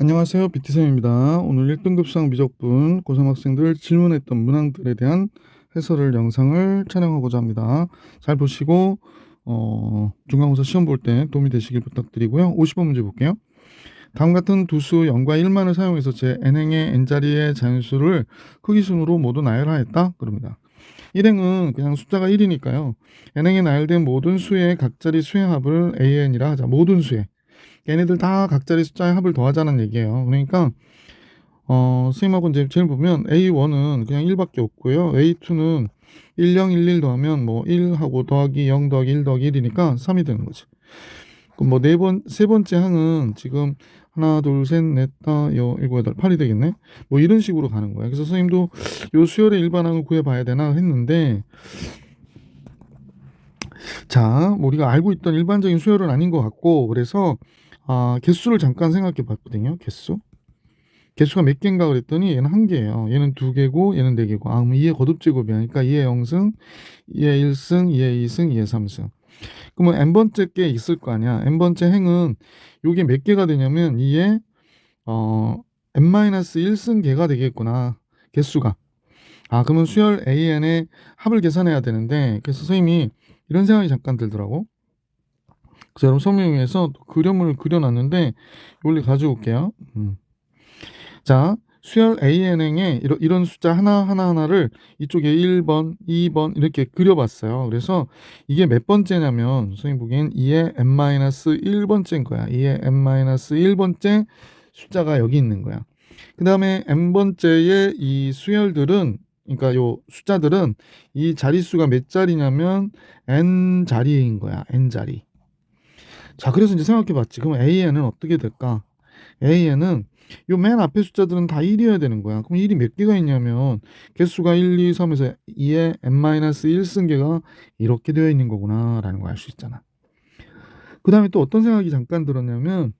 안녕하세요. BT쌤입니다. 오늘 1등급 수학 미적분 고3 학생들 질문했던 문항들에 대한 해설을 영상을 촬영하고자 합니다. 잘 보시고 중간고사 시험 볼 때 도움이 되시길 부탁드리고요. 50번 문제 볼게요. 다음 같은 두 수 0과 1만을 사용해서 제 n행의 n자리의 자연수를 크기순으로 모두 나열하였다. 그럽니다. 1행은 그냥 숫자가 1이니까요. n행에 나열된 모든 수의 각자리 수의 합을 an이라 하자. 모든 수의. 얘네들 다 각자리 숫자의 합을 더하자는 얘기예요. 그러니까 선생님하고 이제 제일 보면 A1은 그냥 1밖에 없고요. A2는 1, 0, 1, 1 더하면 뭐 1하고 더하기 0 더하기 1 더하기 1이니까 3이 되는 거지. 그럼 뭐 세 번째 항은 지금 하나, 둘, 셋, 넷, 다, 일곱, 여덟, 8이 되겠네. 뭐 이런 식으로 가는 거야. 그래서 선생님도 요 수열의 일반항을 구해봐야 되나 했는데, 자, 뭐 우리가 알고 있던 일반적인 수열은 아닌 것 같고, 그래서 개수를 잠깐 생각해 봤거든요. 개수가 몇 개인가 그랬더니 얘는 한 개예요. 얘는 두 개고 얘는 네 개고. 그럼 2의 거듭제곱이야. 그러니까 2의 0승, 2의 1승, 2의 2승, 2의 3승. 그러면 n번째 게 있을 거 아니야. n번째 행은 요게 몇 개가 되냐면 2의 n-1승 개가 되겠구나. 개수가. 그러면 수열 an의 합을 계산해야 되는데, 그래서 선생님이 이런 생각이 잠깐 들더라고. 그래서 여러분 설명해서 그림을 그려놨는데 원래 가지고 올게요. 자, 수열 AN행에 이런 숫자 하나를 이쪽에 1번, 2번 이렇게 그려봤어요. 그래서 이게 몇 번째냐면 선생님 보기엔 2의 n-1번째인 거야. 2의 n-1번째 숫자가 여기 있는 거야. 그 다음에 n번째의 이 수열들은, 그러니까 요 숫자들은 이 자릿수가 몇 자리냐면 n자리인 거야. n자리. 자, 그래서 이제 생각해 봤지. 그럼 AN은 어떻게 될까? AN은 요 맨 앞에 숫자들은 다 1이어야 되는 거야. 그럼 1이 몇 개가 있냐면 개수가 1, 2, 3에서 2의 n-1승계가 이렇게 되어 있는 거구나 라는 걸 알 수 있잖아. 그 다음에 또 어떤 생각이 잠깐 들었냐면,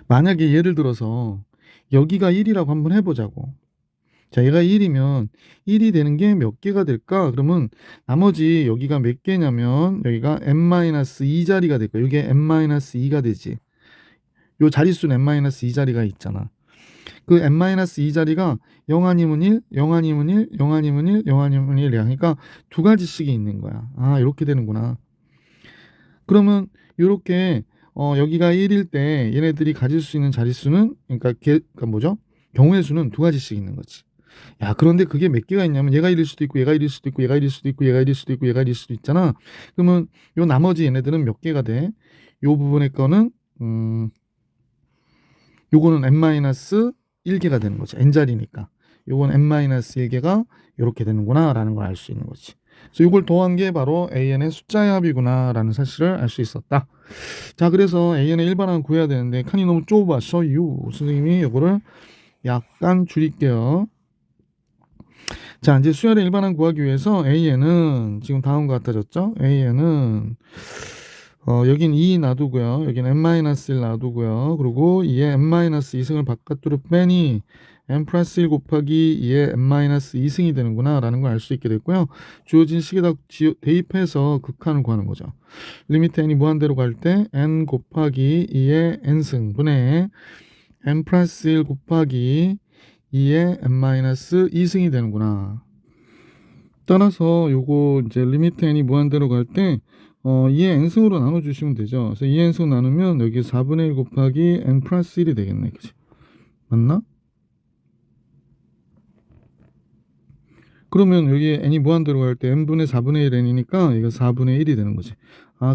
만약에 예를 들어서 여기가 1이라고 한번 해보자고. 자, 얘가 1이면 1이 되는 게 몇 개가 될까? 그러면 나머지 여기가 몇 개냐면 여기가 n-2자리가 될 거야. 여기에 n-2가 되지. 요 자릿수는 n-2 자리가 있잖아. 그 n-2 자리가 0 아니면 1, 0 아니면 1, 0 아니면 1, 0 아니면 1이야. 그러니까 두 가지씩이 있는 거야. 이렇게 되는구나. 그러면 이렇게 여기가 1일 때 얘네들이 가질 수 있는 자릿수는, 그러니까 뭐죠? 경우의 수는 두 가지씩 있는 거지. 야, 그런데 그게 몇 개가 있냐면 얘가 1일 수도 있고 얘가 1일 수도 있고 얘가 1일 수도 있고 얘가 1일 수도 있고 얘가 1일 수도 있잖아. 그러면 요 나머지 얘네들은 몇 개가 돼? 요 부분의 거는 요거는 n-1개가 되는 거지. n자리니까. 요건 n-1개가 이렇게 되는구나 라는 걸 알 수 있는 거지. 그래서 이걸 더한 게 바로 an의 숫자의 합이구나 라는 사실을 알 수 있었다. 자, 그래서 an의 일반항을 구해야 되는데 칸이 너무 좁아서 선생님이 요거를 약간 줄일게요. 자, 이제 수열의 일반항 구하기 위해서 an은 지금 다음과 같아졌죠? an은 여긴 2 놔두고요. 여긴 n-1 놔두고요. 그리고 2의 n-2승을 바깥으로 빼니 n 플러스 1 곱하기 2의 n-2승이 되는구나 라는 걸 알 수 있게 됐고요. 주어진 식에다 대입해서 극한을 구하는 거죠. 리미트 n이 무한대로 갈 때 n 곱하기 2의 n승 분의 n 플러스 1 곱하기 2의 n-2승이 되는구나. 따라서 요거 이제 리미트 n이 무한대로 갈 때 2의 n승으로 나눠주시면 되죠. 그래서 2의 n승 나누면 여기 4분의 1 곱하기 n 플러스 1이 되겠네. 그치? 맞나? 그러면 여기 n이 무한대로 갈 때 n분의 4분의 1 n이니까 이거 4분의 1이 되는 거지.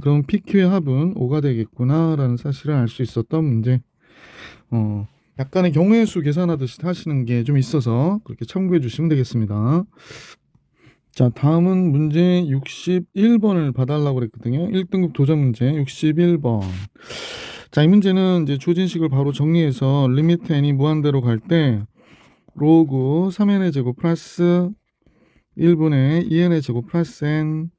그럼 PQ의 합은 5가 되겠구나 라는 사실을 알 수 있었던 문제. 약간의 경우의 수 계산하듯이 하시는 게 좀 있어서 그렇게 참고해 주시면 되겠습니다. 자, 다음은 문제 61번을 봐달라고 그랬거든요. 1등급 도전 문제 61번. 자, 이 문제는 이제 조진식을 바로 정리해서 리미트 n이 무한대로 갈 때 로그 3n의 제곱 플러스 1분의 2n의 제곱 플러스 n,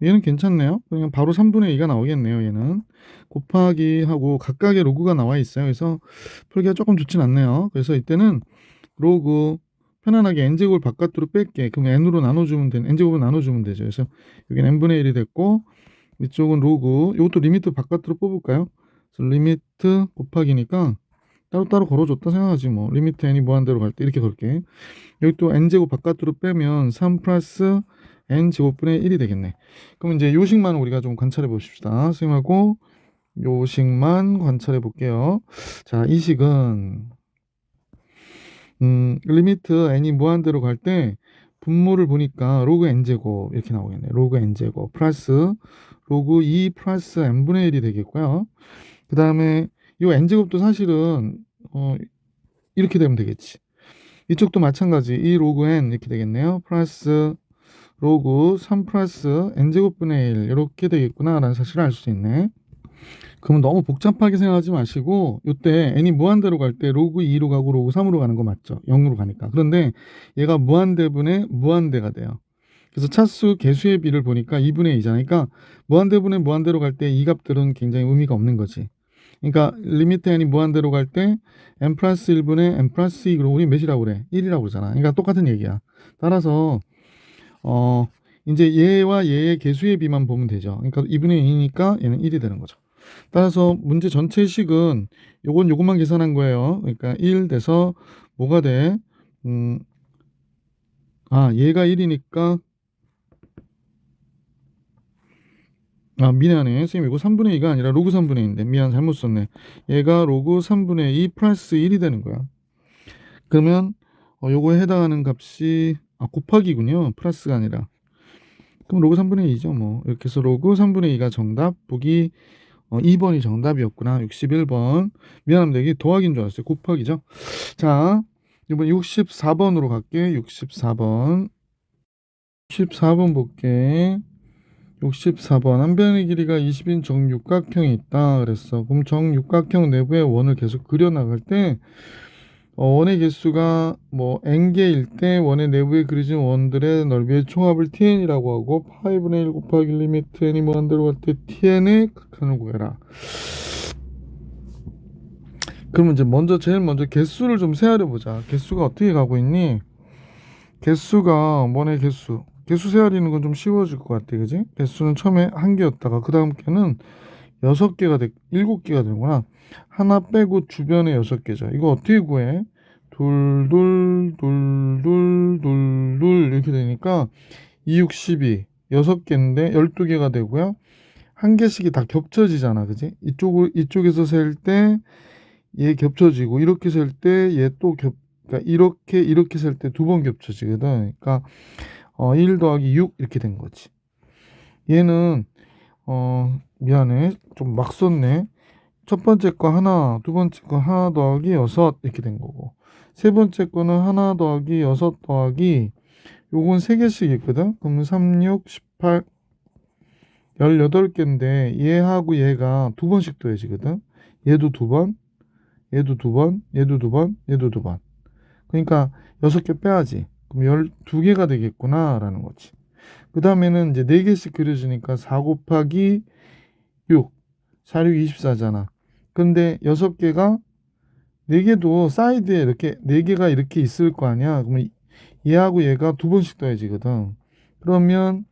얘는 괜찮네요. 그냥 바로 3분의 2가 나오겠네요. 얘는 곱하기 하고 각각의 로그가 나와 있어요. 그래서 풀기가 조금 좋진 않네요. 그래서 이때는 로그 편안하게 n제곱을 바깥으로 뺄게. 그럼 n으로 나눠주면 n제곱을 나눠주면 되죠. 그래서 여기는 n분의 1이 됐고 이쪽은 로그, 이것도 리미트 바깥으로 뽑을까요? 그래서 리미트 곱하기니까 따로따로 걸어줬다 생각하지 뭐. 리미트 n이 무한대로 갈 때 이렇게 걸게. 여기 또 n제곱 바깥으로 빼면 3 플러스 n제곱분의 1이 되겠네. 그럼 이제 요식만 우리가 좀 관찰해 봅시다. 선생님하고 요식만 관찰해 볼게요. 자, 이 식은 리미트 n이 무한대로 갈 때 분모를 보니까 로그 n제곱 이렇게 나오겠네. 로그 n제곱 플러스 로그 2 플러스 n분의 1이 되겠고요. 그 다음에 이 n제곱도 사실은 이렇게 되면 되겠지. 이쪽도 마찬가지. 이 로그 n 이렇게 되겠네요. 플러스 로그 3 플러스 n제곱분의 1 이렇게 되겠구나 라는 사실을 알 수 있네. 그러면 너무 복잡하게 생각하지 마시고 이때 n이 무한대로 갈 때 로그 2로 가고 로그 3으로 가는 거 맞죠? 0으로 가니까. 그런데 얘가 무한대분의 무한대가 돼요. 그래서 차수 개수의 비를 보니까 2분의 2잖아. 그러니까 무한대분의 무한대로 갈 때 이 값들은 굉장히 의미가 없는 거지. 그러니까 리미트 n이 무한대로 갈 때 n 플러스 1분의 n 플러스 2, 그럼 우리 몇이라고 그래? 1이라고 그러잖아. 그러니까 똑같은 얘기야. 따라서 이제 얘와 얘의 개수의 비만 보면 되죠. 그러니까 2분의 2니까 얘는 1이 되는 거죠. 따라서 문제 전체 식은 요것만 계산한 거예요. 그러니까 1 돼서 뭐가 돼? 얘가 1이니까 미안해. 선생님 이거 3분의 2가 아니라 로그 3분의 2인데 미안 잘못 썼네. 얘가 로그 3분의 2 플러스 1이 되는 거야. 그러면 요거에 해당하는 값이 곱하기군요. 플러스가 아니라. 그럼 로그 3분의 2죠. 뭐 이렇게 해서 로그 3분의 2가 정답. 보기 2번이 정답이었구나. 61번. 미안합니다. 이게 더하기인 줄 알았어요. 곱하기죠. 자, 이번 64번으로 갈게. 64번. 64번 볼게. 64번. 한 변의 길이가 20인 정육각형이 있다 그랬어. 그럼 정육각형 내부에 원을 계속 그려나갈 때 원의 개수가 뭐 n개일 때 원의 내부에 그려진 원들의 넓이의 총합을 tn이라고 하고 파이분의 1 곱하기 리미트 n이 무한대로 갈 때 tn의 극한을 구해라. 그러면 이제 제일 먼저 개수를 좀 세하려 보자. 개수가 어떻게 가고 있니? 개수가 원의 개수 세하리는 건 좀 쉬워질 것 같아, 그지? 개수는 처음에 한 개였다가 그 다음 개는 6개가 7개가 되는구나. 하나 빼고 주변에 6개죠. 이거 어떻게 구해? 둘, 둘, 둘, 둘, 둘, 둘 이렇게 되니까 2, 6, 12 6개인데 12개가 되고요. 한 개씩이 다 겹쳐지잖아, 그지? 이쪽에서 셀 때 얘 겹쳐지고 이렇게 셀 때 얘 또 그러니까 이렇게 셀 때 두 번 겹쳐지거든. 그러니까 1 더하기 6 이렇게 된 거지. 얘는 미안해. 좀 막 썼네. 첫 번째 거 하나, 두 번째 거 하나 더하기 6 이렇게 된 거고. 세 번째 거는 하나 더하기 6 더하기 요건 3개씩 있거든. 그러면 3, 6, 18 18개인데 얘하고 얘가 두 번씩 더해지거든. 얘도 두 번, 얘도 두 번, 얘도 두 번, 얘도 두 번. 그러니까 6개 빼야지. 그럼 12개가 되겠구나 라는 거지. 그 다음에는 이제 4개씩 그려지니까 4 곱하기 6 4, 6, 24잖아. 근데 6개가 4개도 사이드에 이렇게 4개가 이렇게 있을 거 아니야. 그러면 얘하고 얘가 두 번씩 더해지거든. 그러면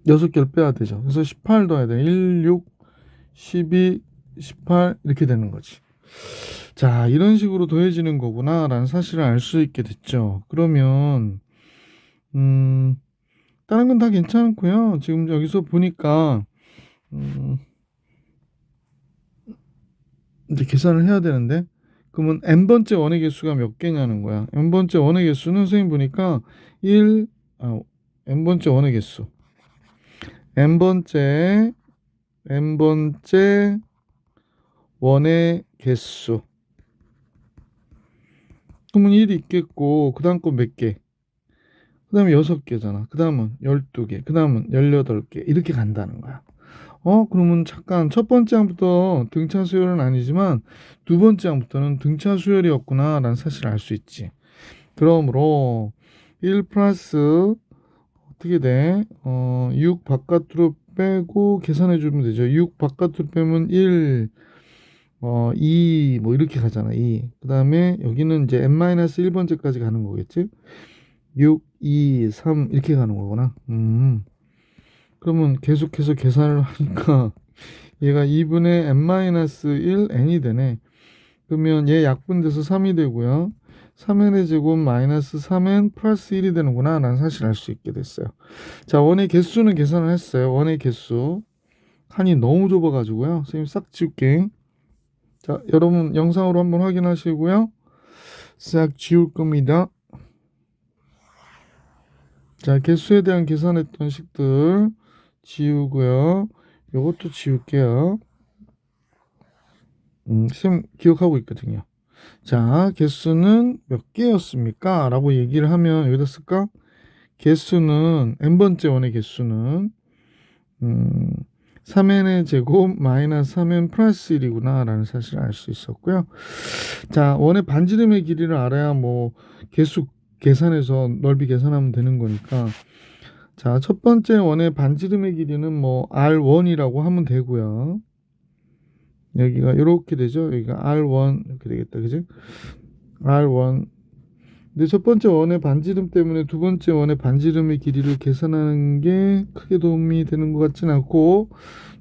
6개를 빼야 되죠. 그래서 18 더해야 돼. 1, 6, 12, 18 이렇게 되는 거지. 자, 이런 식으로 더해지는 거구나 라는 사실을 알 수 있게 됐죠. 그러면 다른 건 다 괜찮고요. 지금 여기서 보니까 이제 계산을 해야 되는데 그러면 n번째 원의 개수가 몇 개냐는 거야. n번째 원의 개수는 선생님 보니까 n번째 원의 개수 n번째 원의 개수 그러면 1이 있겠고 그 다음 거 몇 개? 그 다음에 6개잖아. 그 다음은 12개, 그 다음은 18개 이렇게 간다는 거야. 그러면 잠깐 첫 번째 항부터 등차 수열은 아니지만 두 번째 항부터는 등차 수열이었구나 라는 사실을 알 수 있지. 그러므로 1 플러스 어떻게 돼? 6 바깥으로 빼고 계산해 주면 되죠. 6 바깥으로 빼면 1, 2 뭐 이렇게 가잖아. 2. 그 다음에 여기는 이제 n-1번째까지 가는 거겠지? 6, 2, 3 이렇게 가는 거구나. 그러면 계속해서 계산을 하니까 얘가 2분의 n-1 n이 되네. 그러면 얘 약분돼서 3이 되고요. 3n의 제곱 마이너스 3n 플러스 1이 되는구나 라는 사실을 알 수 있게 됐어요. 자, 원의 개수는 계산을 했어요. 원의 개수 칸이 너무 좁아가지고요. 선생님 싹 지울게. 자, 여러분 영상으로 한번 확인하시고요. 싹 지울 겁니다. 자, 개수에 대한 계산했던 식들 지우고요. 요것도 지울게요. 선생님 기억하고 있거든요. 자, 개수는 몇 개였습니까? 라고 얘기를 하면 여기다 쓸까? 개수는 n번째 원의 개수는 3n의 제곱 마이너스 3n 플러스 1이구나 라는 사실을 알 수 있었고요. 자, 원의 반지름의 길이를 알아야 뭐 개수 계산해서 넓이 계산하면 되는 거니까, 자, 첫 번째 원의 반지름의 길이는 뭐 R1이라고 하면 되고요. 여기가 이렇게 되죠. 여기가 R1 이렇게 되겠다. 그죠? R1. 근데 첫 번째 원의 반지름 때문에 두 번째 원의 반지름의 길이를 계산하는 게 크게 도움이 되는 것 같진 않고,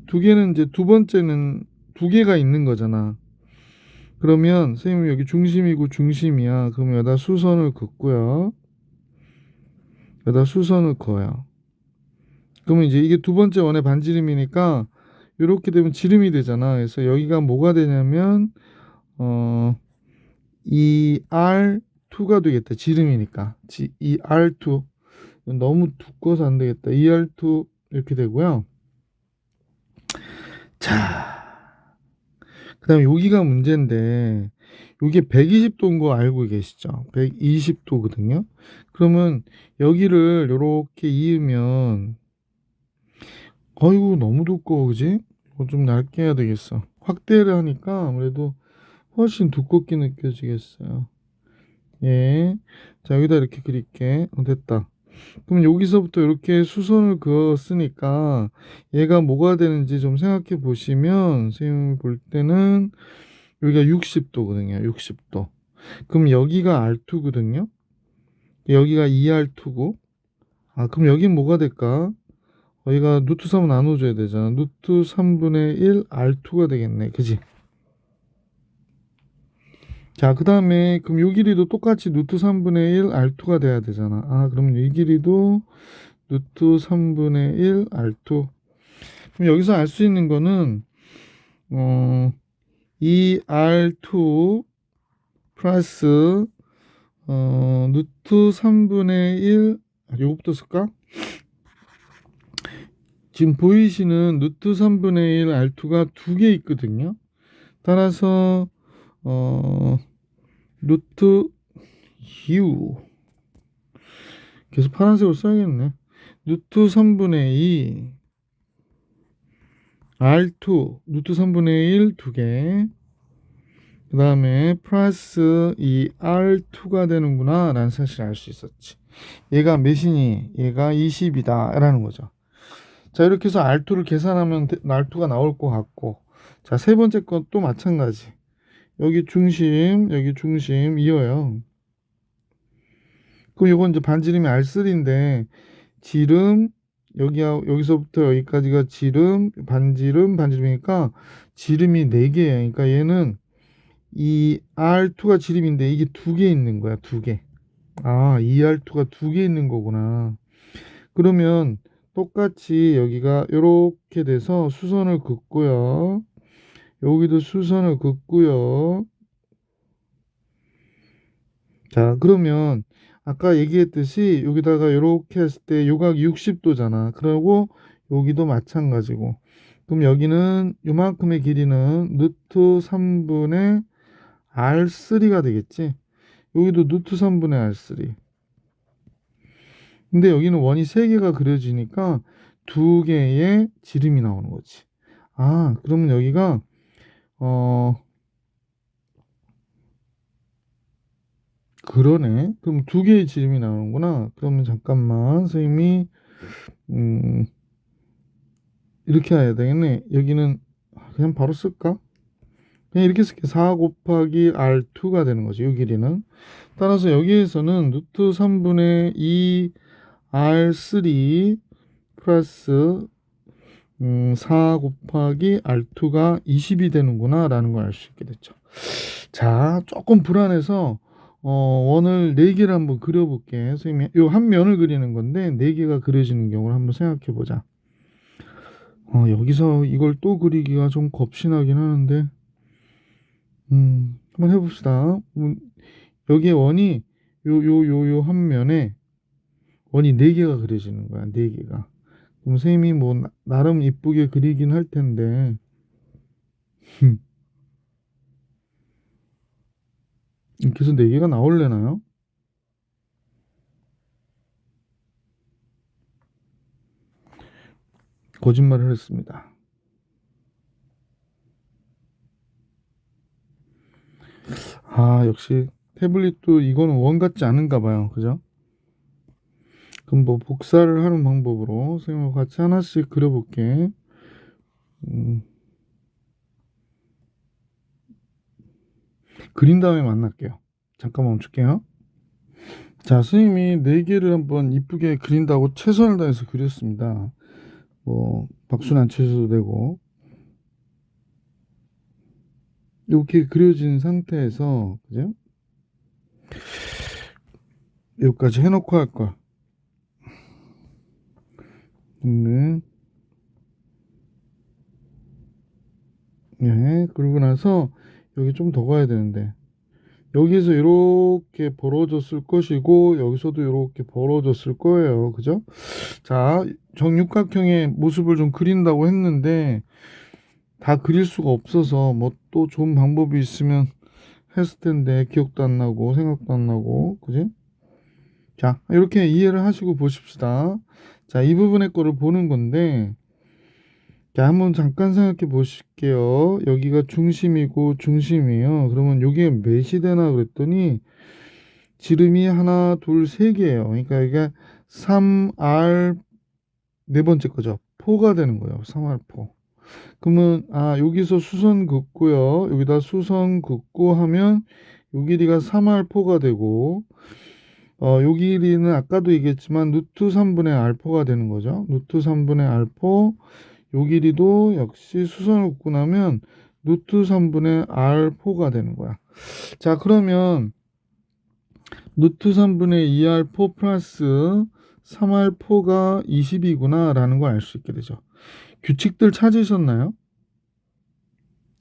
두 개는 이제 두 번째는 두 개가 있는 거잖아. 그러면 선생님 여기 중심이고 중심이야. 그럼 여기다 수선을 긋고요. 여기다 수선을 그어요. 그러면 이제 이게 두 번째 원의 반지름이니까 이렇게 되면 지름이 되잖아. 그래서 여기가 뭐가 되냐면 이 R2가 되겠다. 지름이니까. 이 R2 너무 두꺼워서 안 되겠다. 이 R2 이렇게 되고요. 자, 그 다음에 여기가 문제인데, 여기 120도인 거 알고 계시죠? 120도거든요. 그러면 여기를 이렇게 이으면, 어이구 너무 두꺼워, 그지? 이거 좀 얇게 해야 되겠어. 확대를 하니까 아무래도 훨씬 두껍게 느껴지겠어요. 예. 자, 여기다 이렇게 그릴게. 됐다. 그럼 여기서부터 이렇게 수선을 그었으니까 얘가 뭐가 되는지 좀 생각해 보시면, 선생님이 볼 때는 여기가 60도거든요. 60도. 그럼 여기가 R2거든요. 여기가 2R2고. 아, 그럼 여긴 뭐가 될까? 여기가 루트 3은 나눠줘야 되잖아. 루트 3분의 1 R2가 되겠네. 그지? 자, 그 다음에 그럼 요 길이도 똑같이 루트 3분의 1 R2가 돼야 되잖아. 아, 그럼 이 길이도 루트 3분의 1 R2. 그럼 여기서 알 수 있는 거는 이 R2 플러스 루트 3분의 1, 요것부터 쓸까? 지금 보이시는 루트 3분의 1 R2가 두 개 있거든요. 따라서 루트 U 계속 파란색으로 써야겠네. 루트 3분의 2 R2 루트 3분의 1 두 개, 그 다음에 플러스 이 R2가 되는구나 라는 사실을 알 수 있었지. 얘가 몇이니? 얘가 20이다 라는 거죠. 자, 이렇게 해서 R2를 계산하면 R2가 나올 것 같고, 자, 세 번째 것도 마찬가지. 여기 중심 이어요. 그럼 이건 이제 반지름이 R3인데, 지름 여기서부터 여기까지가 지름, 반지름이니까 지름이 4개예요. 그러니까 얘는 이 R2가 지름인데 이게 두 개 있는 거야. 두 개. 아, 이 R2가 두 개 있는 거구나. 그러면 똑같이 여기가 이렇게 돼서 수선을 긋고요. 여기도 수선을 긋고요. 자, 그러면 아까 얘기했듯이 여기다가 이렇게 했을 때 요각 60도잖아. 그리고 여기도 마찬가지고. 그럼 여기는 요만큼의 길이는 루트 3분의 R3가 되겠지. 여기도 루트 3분의 R3. 근데 여기는 원이 3개가 그려지니까 2개의 지름이 나오는 거지. 아, 그러면 여기가 그러네. 그럼 2개의 지름이 나오는구나. 그러면 잠깐만, 선생님이 이렇게 해야 되겠네. 여기는 그냥 바로 쓸까? 그냥 이렇게 쓸게. 4 곱하기 R2가 되는 거지, 이 길이는. 따라서 여기에서는 루트 3분의 2 R3 플러스 4 곱하기 R2가 20이 되는구나 라는 걸 알 수 있게 됐죠. 자, 조금 불안해서 원을 4개를 한번 그려볼게. 선생님이 요 한 면을 그리는 건데 4개가 그려지는 경우를 한번 생각해 보자. 여기서 이걸 또 그리기가 좀 겁신하긴 하는데 한번 해봅시다. 여기에 원이 요 한 면에 원이 4개가 그려지는 거야. 4개가. 그럼 선생님이 뭐 나름 이쁘게 그리긴 할 텐데 이렇게 해서 4개가 나올래나요? 거짓말을 했습니다. 역시 태블릿도 이거는 원 같지 않은가 봐요. 그죠? 그럼 뭐 복사를 하는 방법으로 선생님과 같이 하나씩 그려볼게. 그린 다음에 만날게요. 잠깐 멈출게요. 자, 선생님이 4개를 한번 이쁘게 그린다고 최선을 다해서 그렸습니다. 뭐 박수는 안 쳐줘도 되고 이렇게 그려진 상태에서 그죠? 여기까지 해놓고 할 걸. 네, 그러고 나서 여기 좀 더 가야 되는데 여기서 이렇게 벌어졌을 것이고 여기서도 이렇게 벌어졌을 거예요. 그죠? 자, 정육각형의 모습을 좀 그린다고 했는데 다 그릴 수가 없어서 뭐 또 좋은 방법이 있으면 했을 텐데 기억도 안 나고 생각도 안 나고 그지? 자, 이렇게 이해를 하시고 보십시다. 자, 이 부분의 거를 보는 건데 자, 한번 잠깐 생각해 보실게요. 여기가 중심이고 중심이에요. 그러면 여기에 몇이 되나 그랬더니 지름이 하나, 둘, 세 개예요. 그러니까 이게 3R 네 번째 거죠. 포가 되는 거예요. 3R4. 그러면 여기서 수선 긋고요. 여기다 수선 긋고 하면 요 길이가 3R4가 되고 요 길이는 아까도 얘기했지만 루트 3분의 R4가 되는 거죠. 루트 3분의 R4 요 길이도 역시 수선을 긋고 나면 루트 3분의 R4가 되는 거야. 자, 그러면 루트 3분의 2R4 플러스 3R4가 20이구나 라는 걸 알 수 있게 되죠. 규칙들 찾으셨나요?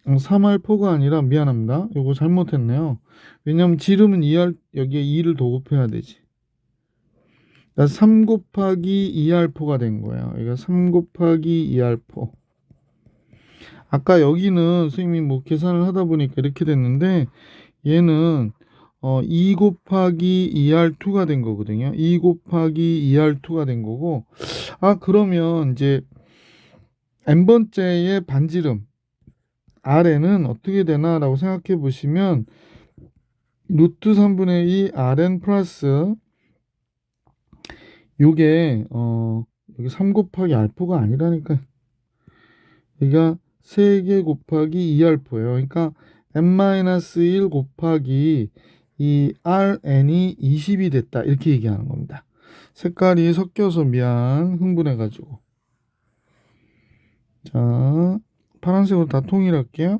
3R4가 아니라 미안합니다. 이거 잘못했네요. 왜냐면 지름은 2R 여기에 2를 더 곱해야 되지. 그러니까 3 곱하기 2R4가 된 거예요. 그러니까 3 곱하기 2R4. 아까 여기는 선생님이 뭐 계산을 하다 보니까 이렇게 됐는데 얘는 2 곱하기 2R2가 된 거거든요. 2 곱하기 2R2가 된 거고 그러면 이제 n번째의 반지름 Rn은 어떻게 되나라고 생각해 보시면 루트 3분의 2 Rn 플러스 요게 여기 3 곱하기 알파가 아니라니까 여기가 3개 곱하기 2알파예요. 그러니까 n-1 곱하기 이 Rn이 20이 됐다 이렇게 얘기하는 겁니다. 색깔이 섞여서 미안 흥분해가지고 자 파란색으로 다 통일할게요.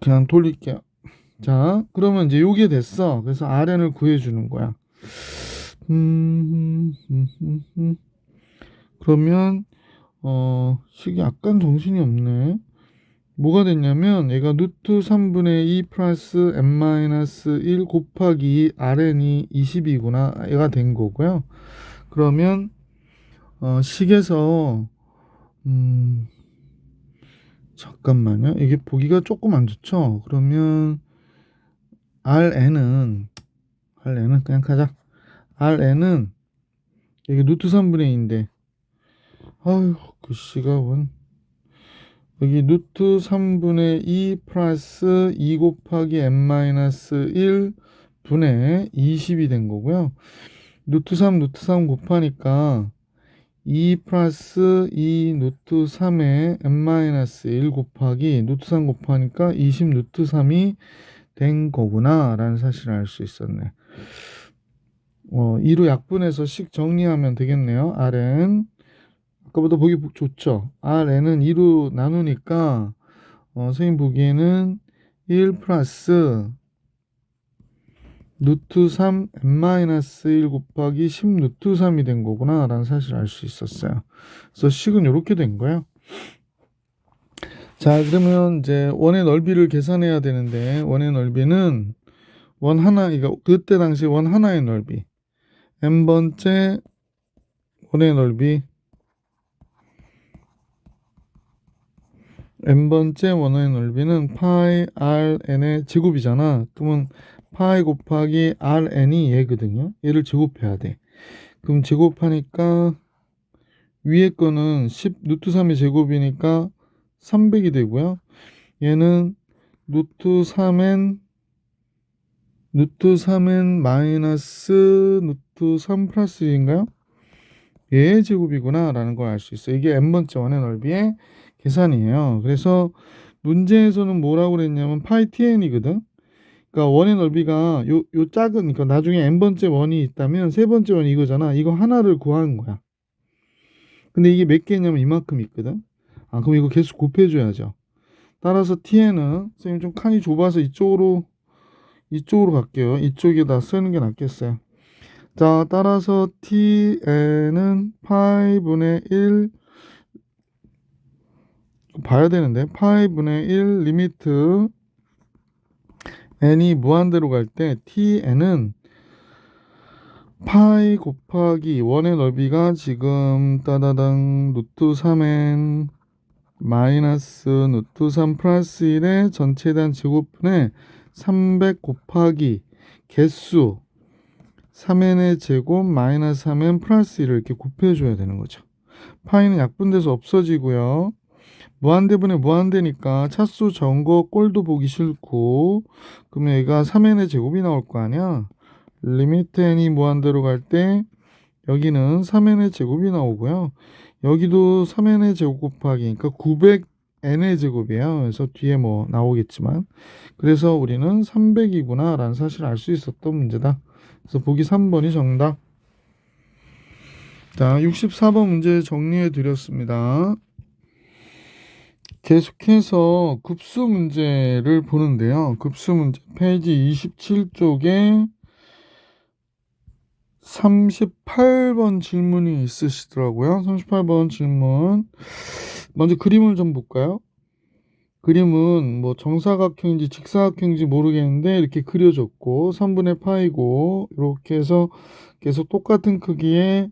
그냥 돌릴게요. 자, 그러면 이제 요게 됐어. 그래서 Rn을 구해주는 거야. 그러면 식이 약간 정신이 없네. 뭐가 됐냐면 얘가 루트 3분의 2 플러스 n-1 곱하기 Rn이 20이구나 얘가 된 거고요. 그러면 식에서 잠깐만요. 이게 보기가 조금 안 좋죠. 그러면 Rn은 그냥 가자. Rn은 여기 루트 3분의 2인데 글씨가 여기 루트 3분의 2 플러스 2 곱하기 n-1 분의 20이 된 거고요. 루트 3 곱하니까 2 플러스 2 루트 3에 n-1 곱하기 루트 3 곱하니까 20 루트 3이 된 거구나 라는 사실을 알 수 있었네. 2로 약분해서 식 정리하면 되겠네요. Rn 아까보다 보기 좋죠. Rn은 2로 나누니까 선생님 보기에는 1 플러스 루트 3 n-1 곱하기 10 루트 3이 된 거구나 라는 사실을 알 수 있었어요. 그래서 식은 이렇게 된 거예요. 자, 그러면 이제 원의 넓이를 계산해야 되는데 원의 넓이는 원 하나, 이거 그때 당시 원 하나의 넓이 n번째 원의 넓이 n번째 원의 넓이는 파이 rn의 제곱이잖아. 그러면 파이 곱하기 rn이 얘거든요. 얘를 제곱해야 돼. 그럼 제곱하니까 위에 거는 10 루트 3의 제곱이니까 300이 되고요. 얘는 루트 3n 마이너스 루트 3 플러스 1인가요? 얘의 제곱이구나 라는 걸 알 수 있어요. 이게 n번째 원의 넓이의 계산이에요. 그래서 문제에서는 뭐라고 그랬냐면 파이 tn이거든. 그러니까 원의 넓이가 요 작은, 그러니까 나중에 n번째 원이 있다면 세 번째 원이 이거잖아. 이거 하나를 구하는 거야. 근데 이게 몇 개냐면 이만큼 있거든. 그럼 이거 개수 곱해줘야죠. 따라서 tn은 선생님 좀 칸이 좁아서 이쪽으로 갈게요. 이쪽에다 쓰는 게 낫겠어요. 자, 따라서 tn은 파이분의 1 봐야 되는데 파이분의 1 리미트 n이 무한대로 갈 때 tn은 파이 곱하기 원의 넓이가 지금 따다당 루트 3n 마이너스 루트 3 플러스 1의 전체에 대한 제곱분의 300 곱하기 개수 3n의 제곱 마이너스 3n 플러스 1을 이렇게 곱해줘야 되는 거죠. 파이는 약분돼서 없어지고요. 무한대분의 무한대니까 차수 적은 거 꼴도 보기 싫고, 그러면 얘가 3n의 제곱이 나올 거 아니야. 리미트 n이 무한대로 갈 때 여기는 3n의 제곱이 나오고요. 여기도 3n의 제곱 곱하기, 그러니까 900n의 제곱이에요. 그래서 뒤에 뭐 나오겠지만, 그래서 우리는 300이구나 라는 사실을 알 수 있었던 문제다. 그래서 보기 3번이 정답. 자, 64번 문제 정리해 드렸습니다. 계속해서 급수 문제를 보는데요. 급수 문제 페이지 27쪽에 38번 질문이 있으시더라고요. 38번 질문. 먼저 그림을 좀 볼까요? 그림은 뭐 정사각형인지 직사각형인지 모르겠는데 이렇게 그려졌고 3분의 파이고 이렇게 해서 계속 똑같은 크기의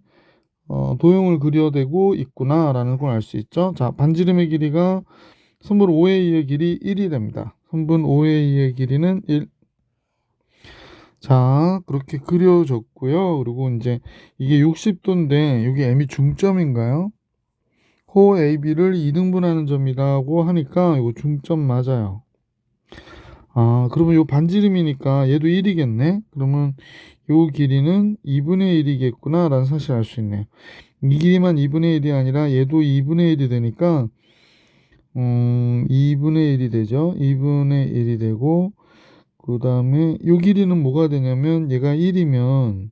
도형을 그려대고 있구나 라는 걸 알 수 있죠. 자, 반지름의 길이가 선분 5의 2의 길이 1이 됩니다. 선분 5의 2의 길이는 1. 자, 그렇게 그려졌고요. 그리고 이제 이게 60도인데 여기 M이 중점인가요? 호 AB를 2등분하는 점이라고 하니까 이거 중점 맞아요. 그러면 요 반지름이니까 얘도 1이겠네. 그러면 요 길이는 2분의 1이겠구나 라는 사실을 알 수 있네요. 이 길이만 2분의 1이 아니라 얘도 2분의 1이 되니까 2분의 1이 되죠. 2분의 1이 되고 그 다음에 요 길이는 뭐가 되냐면 얘가 1이면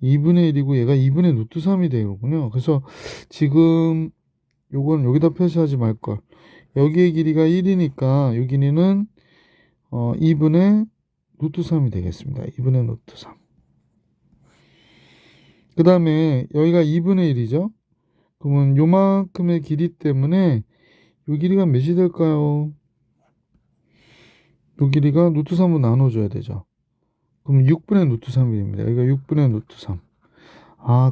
2분의 1이고 얘가 2분의 루트 3이 되거든요. 그래서 지금 요건 여기다 표시하지 말걸. 여기의 길이가 1이니까 요 길이는 2분의 루트 3이 되겠습니다. 2분의 루트 3. 그 다음에 여기가 2분의 1이죠. 그러면 요만큼의 길이 때문에 요 길이가 몇이 될까요? 요 길이가 루트 3으로 나눠줘야 되죠. 그럼 6분의 루트 3이 됩니다. 여기가 6분의 루트 3.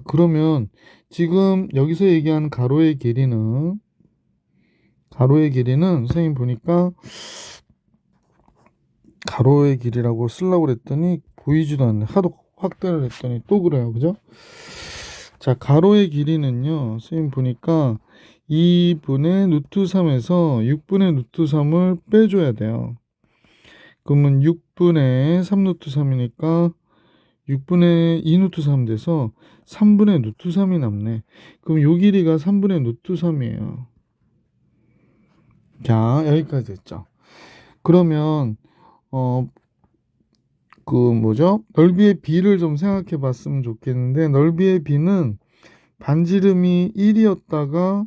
그러면 지금 여기서 얘기하는 가로의 길이는 선생님 보니까 가로의 길이라고 쓰려고 그랬더니 보이지도 않네. 하도 확대를 했더니 또 그래요. 그죠? 자, 가로의 길이는요. 선생님 보니까 2분의 루트 3에서 6분의 루트 3을 빼줘야 돼요. 그러면 6분의 3 루트 3이니까 6분의 2 루트 3 돼서 3분의 루트 3이 남네. 그럼 요 길이가 3분의 루트 3이에요. 자, 여기까지 됐죠. 그러면 그 뭐죠? 넓이의 b를 좀 생각해 봤으면 좋겠는데, 넓이의 b는 반지름이 1이었다가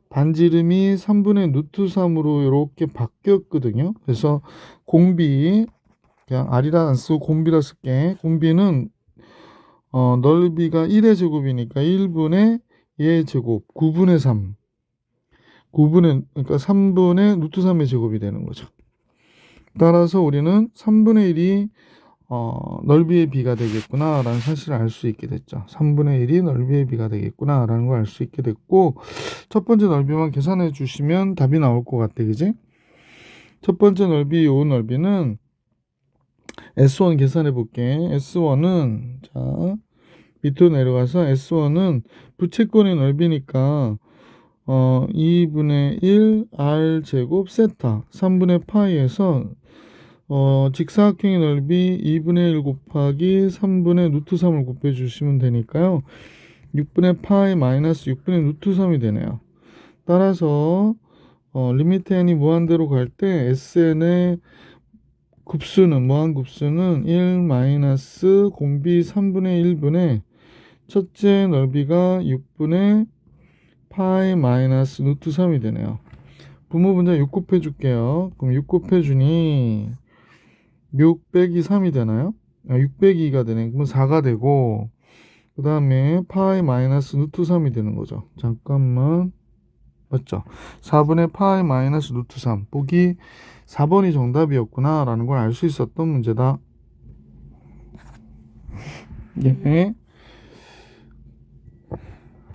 반지름이 3분의 루트 3으로 이렇게 바뀌었거든요. 그래서 공비, 그냥 r이라 안 쓰고 공비라 쓸게. 공비는 넓이가 1의 제곱이니까 1분의 2의 제곱, 9분의 3. 그러니까 3분의 루트 3의 제곱이 되는 거죠. 따라서 우리는 3분의 1이 넓이의 b가 되겠구나 라는 사실을 알 수 있게 됐죠. 3분의 1이 넓이의 b가 되겠구나 라는 걸 알 수 있게 됐고, 첫 번째 넓이만 계산해 주시면 답이 나올 것 같아, 그지? 첫 번째 넓이, 요 넓이는 S1 계산해 볼게. S1은 자 밑으로 내려가서 S1은 부채꼴의 넓이니까 2분의 1 R 제곱 세타 3분의 파이에서 직사각형의 넓이 2분의 1 곱하기 3분의 루트 3을 곱해 주시면 되니까요. 6분의 파이 마이너스 6분의 루트 3이 되네요. 따라서 리미트 n이 무한대로 갈 때 SN의 kup수는 무한kup수는 1 마이너스 공비 3분의 1분의 첫째 넓이가 6분의 파이 마이너스 루트 3이 되네요. 분모분자 6 곱해 줄게요. 그럼 6 곱해 주니 6 빼기 3이 되나요? 6 빼기 2가 되네. 그럼 4가 되고, 그 다음에 파이 마이너스 루트 3이 되는 거죠. 잠깐만. 맞죠? 4분의 파이 마이너스 루트 3. 보기 4번이 정답이었구나 라는 걸 알 수 있었던 문제다. 예.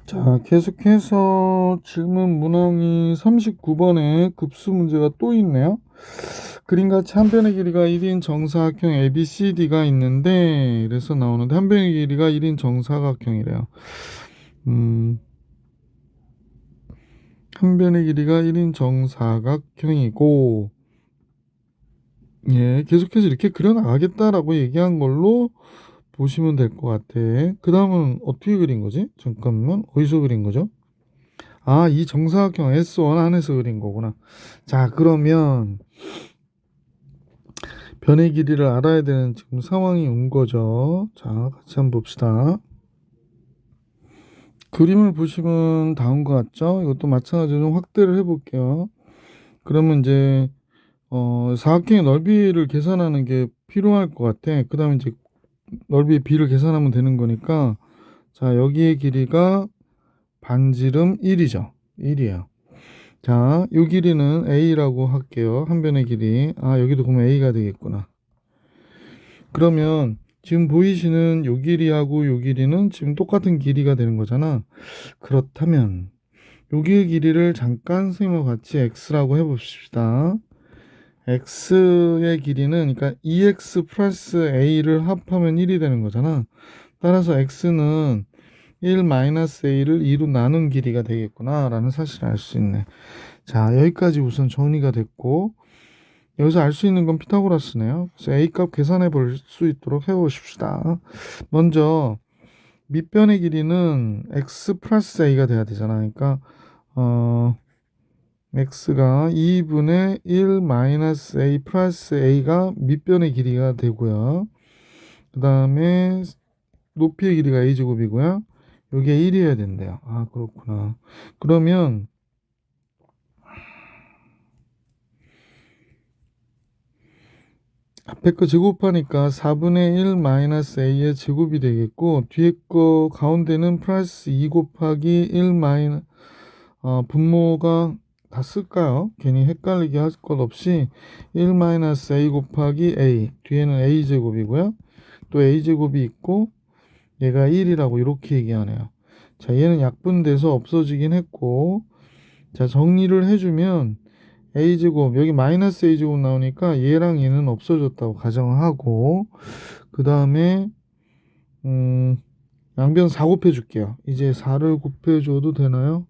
자, 계속해서 질문 문항이 39번에 급수 문제가 또 있네요. 그림같이 한 변의 길이가 1인 정사각형 ABCD가 있는데, 그래서 나오는데 한 변의 길이가 1인 정사각형이래요. 한 변의 길이가 1인 정사각형이고, 예, 계속해서 이렇게 그려나가겠다라고 얘기한 걸로 보시면 될 것 같아. 그 다음은 어떻게 그린 거지? 잠깐만, 어디서 그린 거죠? 아, 이 정사각형 S1 안에서 그린 거구나. 자, 그러면 변의 길이를 알아야 되는 지금 상황이 온 거죠. 자, 같이 한번 봅시다. 그림을 보시면 다음과 같죠? 이것도 마찬가지로 좀 확대를 해볼게요. 그러면 이제 사각형의 넓이를 계산하는 게 필요할 것 같아. 그 다음에 이제 넓이의 b를 계산하면 되는 거니까, 자, 여기의 길이가 반지름 1이죠. 1이에요. 자, 이 길이는 a라고 할게요. 한 변의 길이. 아, 여기도 그러면 a가 되겠구나. 그러면 지금 보이시는 요 길이하고 요 길이는 지금 똑같은 길이가 되는 거잖아. 그렇다면 여기의 길이를 잠깐 선생님과 같이 x라고 해봅시다. x의 길이는 그러니까 2x 플러스 a를 합하면 1이 되는 거잖아. 따라서 x는 1 마이너스 a를 2로 나눈 길이가 되겠구나 라는 사실을 알 수 있네. 자, 여기까지 우선 정리가 됐고, 여기서 알 수 있는 건 피타고라스네요. 그래서 a 값 계산해 볼 수 있도록 해보십시다. 먼저 밑변의 길이는 x 플러스 a가 돼야 되잖아. 그러니까 x가 2분의 1 마이너스 a 플러스 a가 밑변의 길이가 되고요. 그 다음에 높이의 길이가 a제곱이고요. 이게 1이어야 된대요. 아, 그렇구나. 그러면 앞에 거 제곱하니까 4분의 1 마이너스 a의 제곱이 되겠고, 뒤에 거 가운데는 플러스 2 곱하기 1 마이너스 분모가 다 쓸까요? 괜히 헷갈리게 할 것 없이 1 마이너스 a 곱하기 a, 뒤에는 a 제곱이고요. 또 a 제곱이 있고 얘가 1이라고 이렇게 얘기하네요. 자, 얘는 약분돼서 없어지긴 했고, 자, 정리를 해주면 a제곱, 여기 마이너스 a제곱 나오니까 얘랑 얘는 없어졌다고 가정하고, 그 다음에 양변 4 곱해 줄게요. 이제 4를 곱해 줘도 되나요?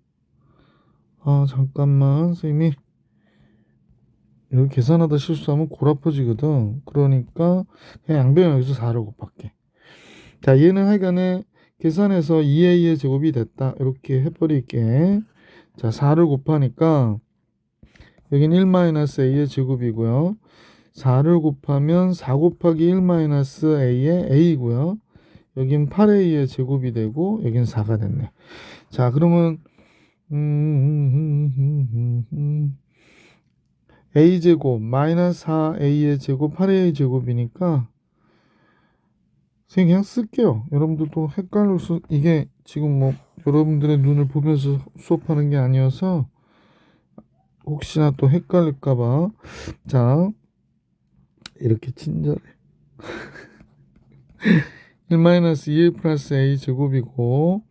아, 잠깐만, 선생님이 이렇게 계산하다 실수하면 골 아파지거든. 그러니까 그냥 양변 여기서 4를 곱할게. 자, 얘는 하여간에 계산해서 2a의 제곱이 됐다 이렇게 해버릴게. 자, 4를 곱하니까 여긴 1 마이너스 a의 제곱이고요. 4를 곱하면 4 곱하기 1 마이너스 a의 a고요. 여긴 8a의 제곱이 되고 여긴 4가 됐네. 자, 그러면 a제곱 마이너스 4a의 제곱 8a의 제곱이니까 그냥 쓸게요. 여러분들도 헷갈려서 이게 지금 뭐 여러분들의 눈을 보면서 수업하는 게 아니어서 혹시나 또 헷갈릴까봐. 자, 이렇게 친절해. 1-2 플러스 a 제곱이고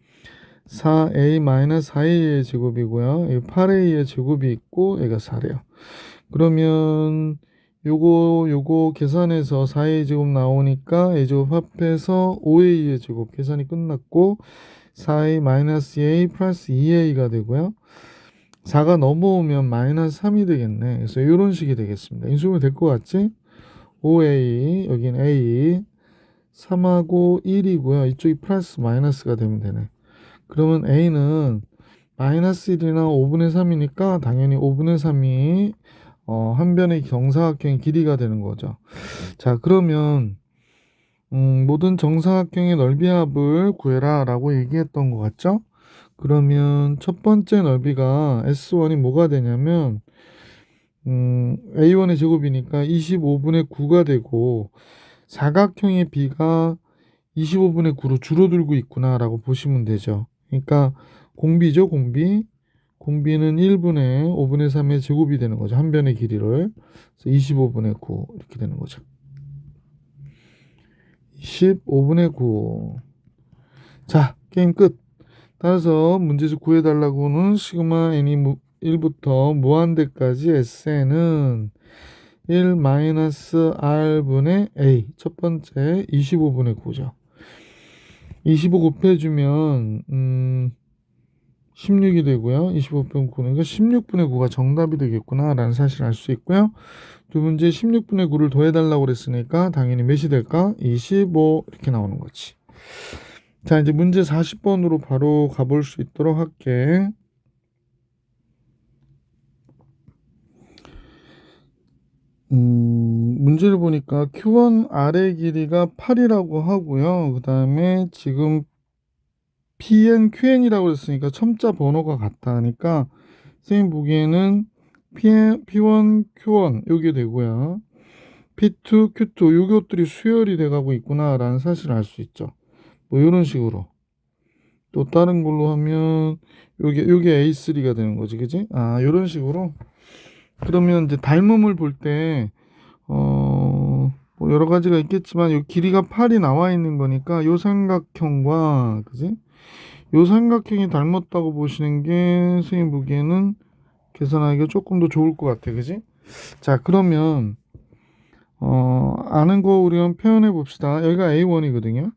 4a-4a의 제곱이고요. 8a의 제곱이 있고 얘가 4래요. 그러면 요거 계산해서 4a 제곱 나오니까 a 제곱 합해서 5a의 제곱 계산이 끝났고 4a-a 플러스 2a가 되고요. 4가 넘어오면 마이너스 3이 되겠네. 그래서 이런 식이 되겠습니다. 인수분해 될 것 같지? 5a 여긴 a 3하고 1이고요. 이쪽이 플러스 마이너스가 되면 되네. 그러면 a는 마이너스 1이나 5분의 3이니까 당연히 5분의 3이 한 변의 정사각형의 길이가 되는 거죠. 자, 그러면 모든 정사각형의 넓이 합을 구해라 라고 얘기했던 것 같죠? 그러면 첫 번째 넓이가 S1이 뭐가 되냐면 A1의 제곱이니까 25분의 9가 되고 사각형의 B가 25분의 9로 줄어들고 있구나 라고 보시면 되죠. 그러니까 공비죠, 공비. 공비는 1분의 5분의 3의 제곱이 되는 거죠. 한 변의 길이를. 그래서 25분의 9 이렇게 되는 거죠. 15분의 9. 자, 게임 끝. 따라서 문제에서 구해달라고는 시그마 n이 1부터 무한대까지 SN은 1-r분의 a 첫 번째 25분의 9죠. 25 곱해주면 16이 되고요. 25분의 9는 16분의 9가 정답이 되겠구나 라는 사실을 알 수 있고요. 두 문제 16분의 9를 더해달라고 그랬으니까 당연히 몇이 될까? 25 이렇게 나오는 거지. 자, 이제 문제 40번으로 바로 가볼 수 있도록 할게. 문제를 보니까 Q1 아래 길이가 8이라고 하고요. 그 다음에 지금 PN, QN이라고 했으니까 첨자 번호가 같다 하니까 선생님 보기에는 P1, Q1 요게 되고요. P2, Q2 요것들이 수열이 돼가고 있구나 라는 사실을 알 수 있죠. 뭐 이런 식으로. 또 다른 걸로 하면 요게 A3가 되는 거지, 그지? 아, 요런 식으로. 그러면 이제 닮음을 볼 때 뭐 여러 가지가 있겠지만 요 길이가 8이 나와 있는 거니까 요 삼각형과, 그지? 요 삼각형이 닮았다고 보시는 게 선생님 보기에는 계산하기가 조금 더 좋을 것 같아, 그지? 자, 그러면 아는 거 우리가 표현해 봅시다. 여기가 A1이거든요.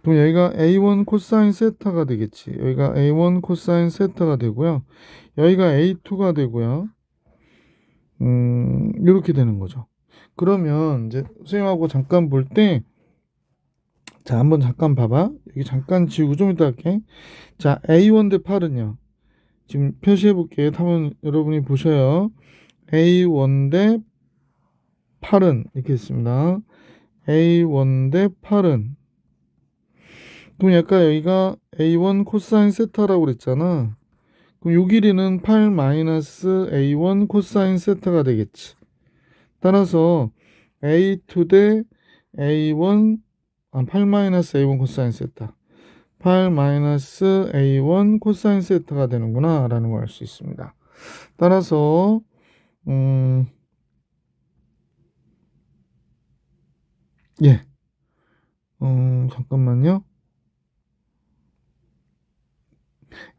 그럼 여기가 A1 코사인 세타가 되겠지. 여기가 A1 코사인 세타가 되고요. 여기가 A2가 되고요. 이렇게 되는 거죠. 그러면 이제 선생님하고 잠깐 볼 때, 자, 한번 잠깐 봐봐. 여기 잠깐 지우고 좀 이따 할게. 자, A1 대 8은요. 지금 표시해 볼게요. 한번 여러분이 보셔요. A1 대 8은 이렇게 있습니다. A1 대 8은, 그럼 약간 여기가 A1 코사인 세타라고 그랬잖아. 그럼 요 길이는 8 마이너스 A1 코사인 세타가 되겠지. 따라서 A2 대 A1, 8 마이너스 A1 코사인 세타. 8 마이너스 A1 코사인 세타가 되는구나 라는 걸 알 수 있습니다. 따라서 예, 잠깐만요.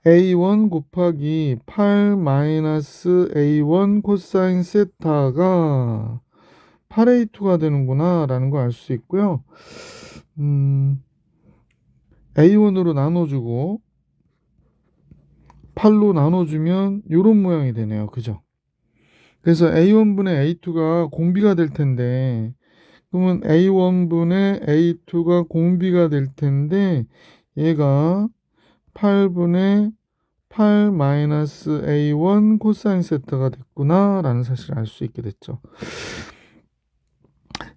A1 곱하기 8 마이너스 A1 코사인 세타가 8A2가 되는구나 라는 걸 알 수 있고요. A1으로 나눠주고 8로 나눠주면 이런 모양이 되네요. 그죠? 그래서 A1분의 A2가 공비가 될 텐데, 그러면 A1분의 A2가 공비가 될 텐데 얘가 8분의 8-A1 코사인 세타가 됐구나 라는 사실을 알 수 있게 됐죠.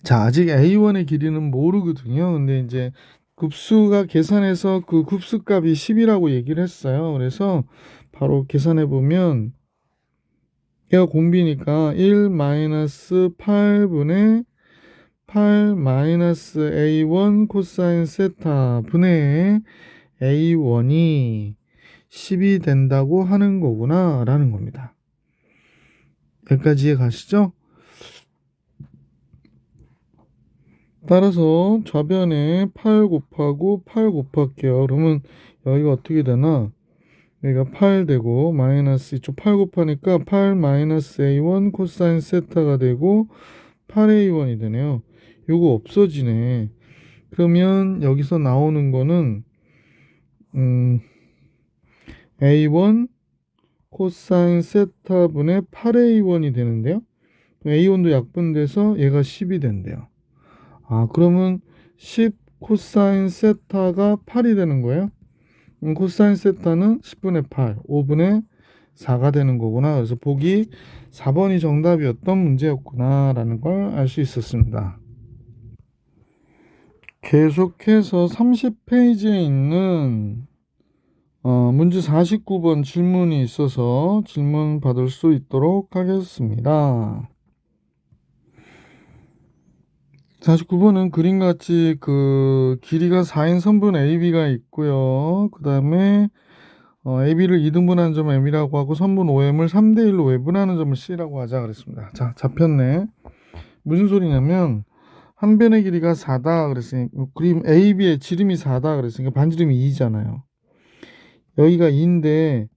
자, 아직 A1의 길이는 모르거든요. 근데 이제 급수가 계산해서 그 급수값이 10이라고 얘기를 했어요. 그래서 바로 계산해 보면 얘가 공비니까 1-8분의 8-A1 코사인 세타 분의 A1이 10이 된다고 하는 거구나 라는 겁니다. 여기까지 이해 가시죠? 따라서 좌변에 8 곱하고 8 곱할게요. 그러면 여기가 어떻게 되나? 여기가 8 되고 마이너스 이쪽 8 곱하니까 8-A1 코사인 세타가 되고 8A1이 되네요. 요거 없어지네. 그러면 여기서 나오는 거는 A1 코사인 세타분의 8A1이 되는데요. A1도 약분돼서 얘가 10이 된대요. 아, 그러면 10 코사인 세타가 8이 되는 거예요. 코사인 세타는 10분의 8, 5분의 4가 되는 거구나. 그래서 보기 4번이 정답이었던 문제였구나 라는 걸 알 수 있었습니다. 계속해서 30페이지에 있는 문제 49번 질문이 있어서 질문 받을 수 있도록 하겠습니다. 49번은 그림같이 그 길이가 4인 선분 AB가 있고요. 그 다음에 AB를 2등분하는 점을 M이라고 하고 선분 OM을 3대1로 외분하는 점을 C라고 하자 그랬습니다. 자, 잡혔네. 무슨 소리냐면 한 변의 길이가 4다 그랬으니까 그림 AB의 지름이 4다 그랬으니까 반지름이 2잖아요. 여기가 2인데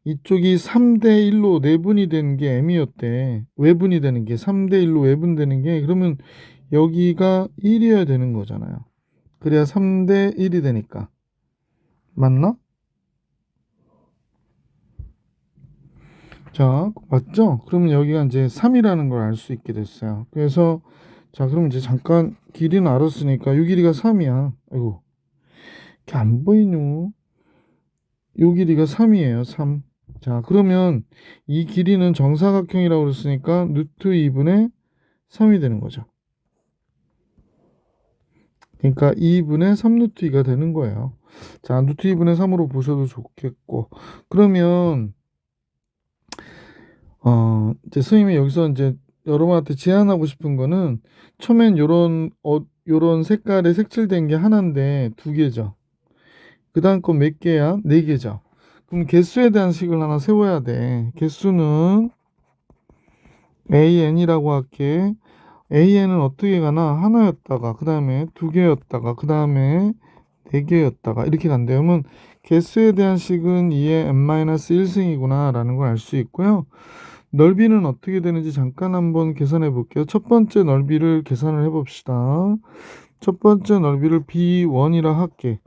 이쪽이 3대1로 내분이 되는 게 M이었대. 외분이 되는 게 3대1로 외분되는 게 그러면 여기가 1이어야 되는 거잖아요. 그래야 3대1이 되니까. 맞나? 자, 맞죠? 그러면 여기가 이제 3이라는 걸 알 수 있게 됐어요. 그래서 자, 그럼 이제 잠깐 길이는 알았으니까 이 길이가 3이야. 아이고. 이렇게 안 보이뇨. 이 길이가 3이에요. 3. 자, 그러면 이 길이는 정사각형이라고 그랬으니까 루트 2분의 3이 되는 거죠. 그러니까 2분의 3루트 2가 되는 거예요. 자, 루트 2분의 3으로 보셔도 좋겠고. 그러면 이제 선생님이 여기서 이제 여러분한테 제안하고 싶은 거는 처음엔 요런 색깔에 색칠된 게 하나인데 두 개죠. 그 다음 거 몇 개야? 네 개죠. 그럼 개수에 대한 식을 하나 세워야 돼. 개수는 AN이라고 할게. AN은 어떻게 가나? 하나였다가, 그 다음에 두 개였다가, 그 다음에 네 개였다가, 이렇게 간대요. 그러면 개수에 대한 식은 2의 n-1승이구나 라는 걸 알 수 있고요. 넓이는 어떻게 되는지 잠깐 한번 계산해 볼게요. 첫 번째 넓이를 계산을 해 봅시다. 첫 번째 넓이를 B1이라 할게.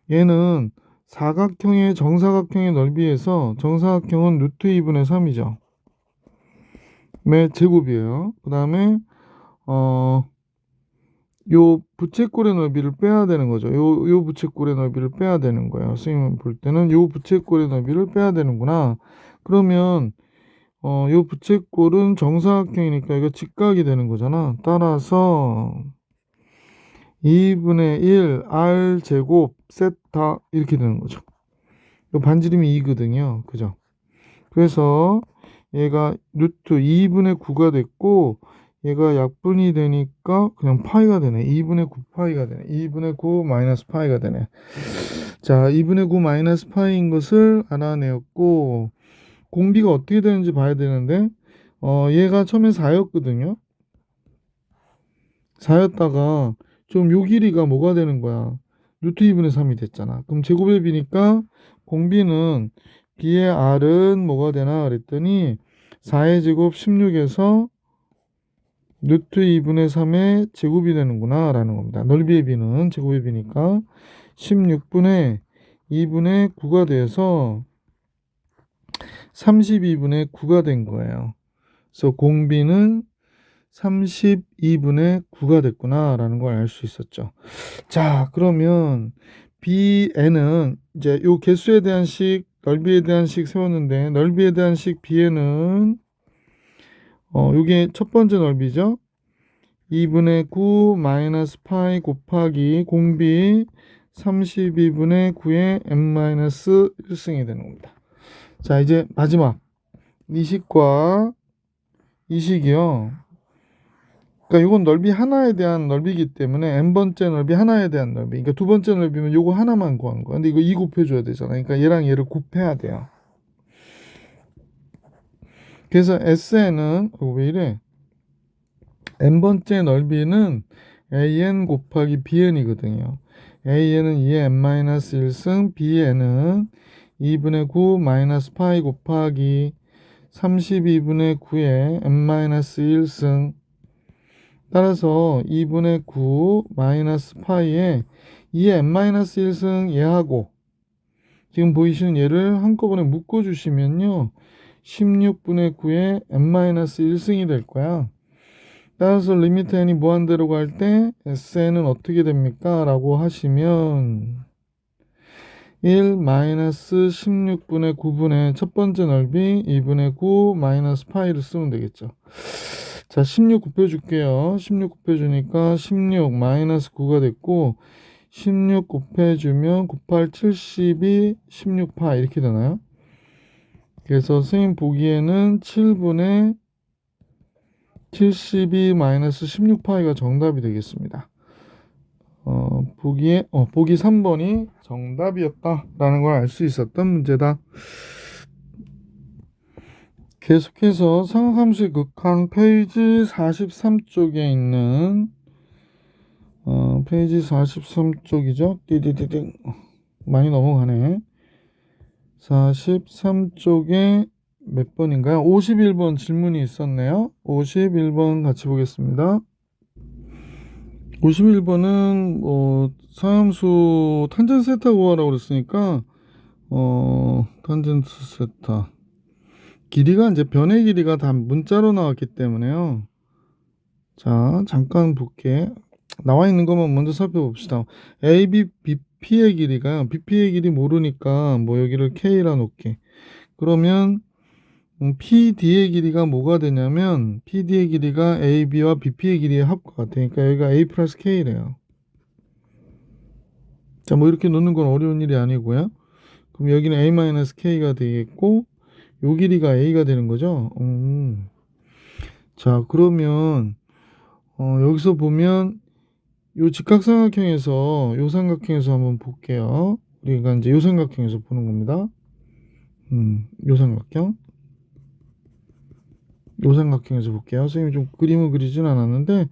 얘는 사각형의 정사각형의 넓이에서 정사각형은 루트 2분의 3이죠. 매 제곱이에요. 그 다음에 요 부채꼴의 넓이를 빼야 되는 거죠. 요 부채꼴의 넓이를 빼야 되는 거예요. 선생님 볼 때는 요 부채꼴의 넓이를 빼야 되는구나. 그러면 요 부채꼴은 정사각형이니까 이거 직각이 되는 거잖아. 따라서 2분의 1 r 제곱 세타 이렇게 되는 거죠. 요 반지름이 2거든요. 그죠? 그래서 얘가 루트 2분의 9가 됐고 얘가 약분이 되니까 그냥 파이가 되네. 2분의 9 파이가 되네. 2분의 9 마이너스 파이가 되네. 자, 2분의 9 마이너스 파이인 것을 알아내었고 공비가 어떻게 되는지 봐야 되는데 얘가 처음에 4였거든요. 4였다가 좀 요 길이가 뭐가 되는 거야? 루트 2분의 3이 됐잖아. 그럼 제곱의 b니까 공비는 b의 r은 뭐가 되나 그랬더니 4의 제곱 16에서 루트 2분의 3의 제곱이 되는구나 라는 겁니다. 넓이의 b는 제곱의 b니까 16분의 2분의 9가 돼서 32분의 9가 된 거예요. 그래서 공비는 32분의 9가 됐구나 라는 걸 알 수 있었죠. 자, 그러면 BN은 이제 요 개수에 대한 식 넓이에 대한 식 세웠는데 넓이에 대한 식 b에는 요게 첫 번째 넓이죠. 2분의 9 마이너스 파이 곱하기 공비 32분의 9의 n-1승이 되는 겁니다. 자, 이제 마지막 이 식과 이 식이요. 그러니까 이건 넓이 하나에 대한 넓이기 때문에 n번째 넓이 하나에 대한 넓이. 그러니까 두 번째 넓이면 요거 하나만 구한 거야. 근데 이거 2 곱해줘야 되잖아. 그러니까 얘랑 얘를 곱해야 돼요. 그래서 Sn은 왜 이래? n번째 넓이는 an 곱하기 bn이거든요. an은 2의 n-1승, bn은 2분의 9 마이너스 파이 곱하기 32분의 9의 n-1승. 따라서 2분의 9 마이너스 파이에 2의 n-1승 얘하고 지금 보이시는 얘를 한꺼번에 묶어주시면요 16분의 9의 n-1승이 될 거야. 따라서 리미트 n이 무한대로 갈 때 Sn은 어떻게 됩니까? 라고 하시면 1 마이너스 16분의 9분의 첫 번째 넓이 2분의 9 마이너스 파이를 쓰면 되겠죠. 자, 16 곱해줄게요. 16 곱해주니까 16 마이너스 9가 됐고 16 곱해주면 9, 8, 72, 16파 이렇게 되나요? 그래서 선생님 보기에는 7분의 72 마이너스 16파이가 정답이 되겠습니다. 보기 3번이 정답이었다라는 걸 알 수 있었던 문제다. 계속해서 상함수의 극한 페이지 43쪽에 있는 페이지 43쪽이죠. 띠디디딩 많이 넘어가네. 43쪽에 몇 번인가요? 51번 질문이 있었네요. 51번 같이 보겠습니다. 51번은 상함수 탄젠트 세타 구하라고 그랬으니까 탄젠트 세타 길이가 이제 변의 길이가 다 문자로 나왔기 때문에요. 자, 잠깐 볼게. 나와 있는 것만 먼저 살펴봅시다. AB, BP의 길이가요. BP의 길이 모르니까 뭐 여기를 K라 놓게. 그러면 PD의 길이가 뭐가 되냐면 PD의 길이가 AB와 BP의 길이의 합과 같으니까 여기가 A 플러스 K래요. 자, 뭐 이렇게 놓는 건 어려운 일이 아니고요. 그럼 여기는 A 마이너스 K가 되겠고 요 길이가 A가 되는 거죠. 자, 그러면 여기서 보면 요 직각삼각형에서 요 삼각형에서 한번 볼게요. 우리가 이제 요 삼각형에서 보는 겁니다. 요 삼각형. 요 삼각형에서 볼게요. 선생님이 좀 그림을 그리진 않았는데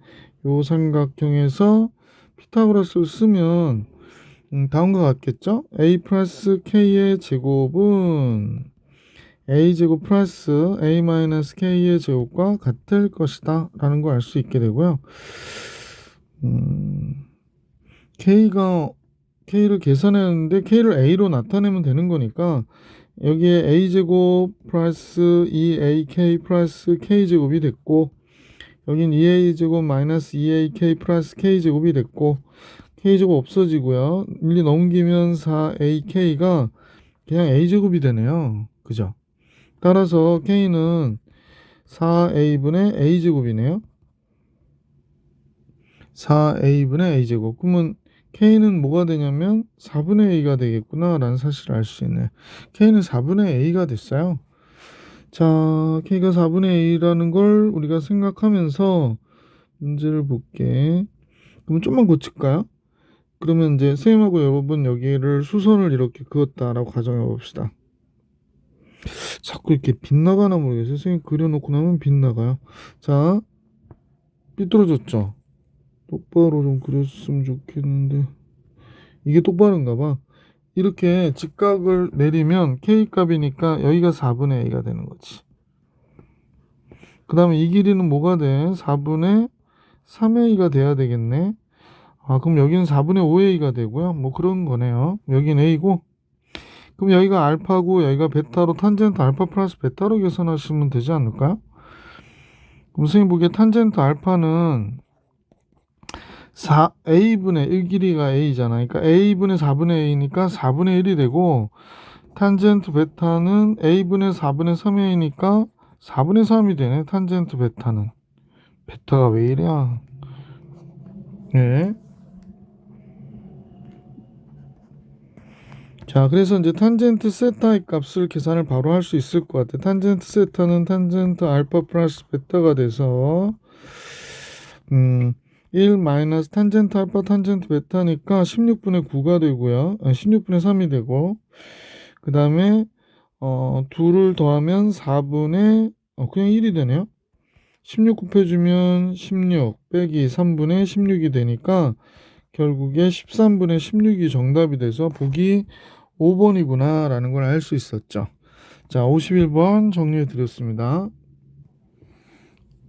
요 삼각형에서 피타고라스를 쓰면 다음과 같겠죠? A 플러스 K의 제곱은 A제곱 플러스 A 마이너스 K의 제곱과 같을 것이다 라는 걸 알 수 있게 되고요. K를 계산했는데 K를 A로 나타내면 되는 거니까 여기에 A제곱 플러스 2AK 플러스 K제곱이 됐고 여긴 2A제곱 마이너스 2AK 플러스 K제곱이 됐고 K제곱 없어지고요. 1, 넘기면 4AK가 그냥 A제곱이 되네요. 그죠? 따라서 K는 4A분의 A제곱이네요. 4A분의 A제곱. 그러면 K는 뭐가 되냐면 4분의 A가 되겠구나 라는 사실을 알 수 있네요. K는 4분의 A가 됐어요. 자, K가 4분의 A라는 걸 우리가 생각하면서 문제를 볼게. 그럼 좀만 고칠까요? 그러면 이제 선생님하고 여러분 여기를 수선을 이렇게 그었다라고 가정해 봅시다. 자꾸 이렇게 빗나가나 모르겠어요. 선생님 그려놓고 나면 빗나가요. 자, 삐뚤어졌죠? 똑바로 좀 그렸으면 좋겠는데 이게 똑바른가 봐. 이렇게 직각을 내리면 K값이니까 여기가 4분의 A가 되는 거지. 그 다음에 이 길이는 뭐가 돼? 4분의 3A가 돼야 되겠네. 그럼 여기는 4분의 5A가 되고요. 뭐 그런 거네요. 여기는 A고 그럼 여기가 알파고 여기가 베타로 탄젠트 알파 플러스 베타로 계산하시면 되지 않을까요? 그럼 선생님 보기에 탄젠트 알파는 4A분의 1 길이가 A잖아. 그러니까 A분의 4분의 A니까 4분의 1이 되고 탄젠트 베타는 a분의 4분의 3a니까 4분의 3이 되네. 탄젠트 베타는. 베타가 왜 이래? 예. 자, 그래서 이제 탄젠트 세타의 값을 계산을 바로 할 수 있을 것 같아. 탄젠트 세타는 탄젠트 알파 플러스 베타가 돼서 1 마이너스 탄젠트 알파 탄젠트 베타니까 16분의 9가 되고요. 16분의 3이 되고, 그 다음에 2를 더하면 4분의 그냥 1이 되네요. 16 곱해주면 16 빼기 3분의 16이 되니까 결국에 13분의 16이 정답이 돼서 보기 5번이구나 라는 걸 알 수 있었죠. 자, 51번 정리해 드렸습니다.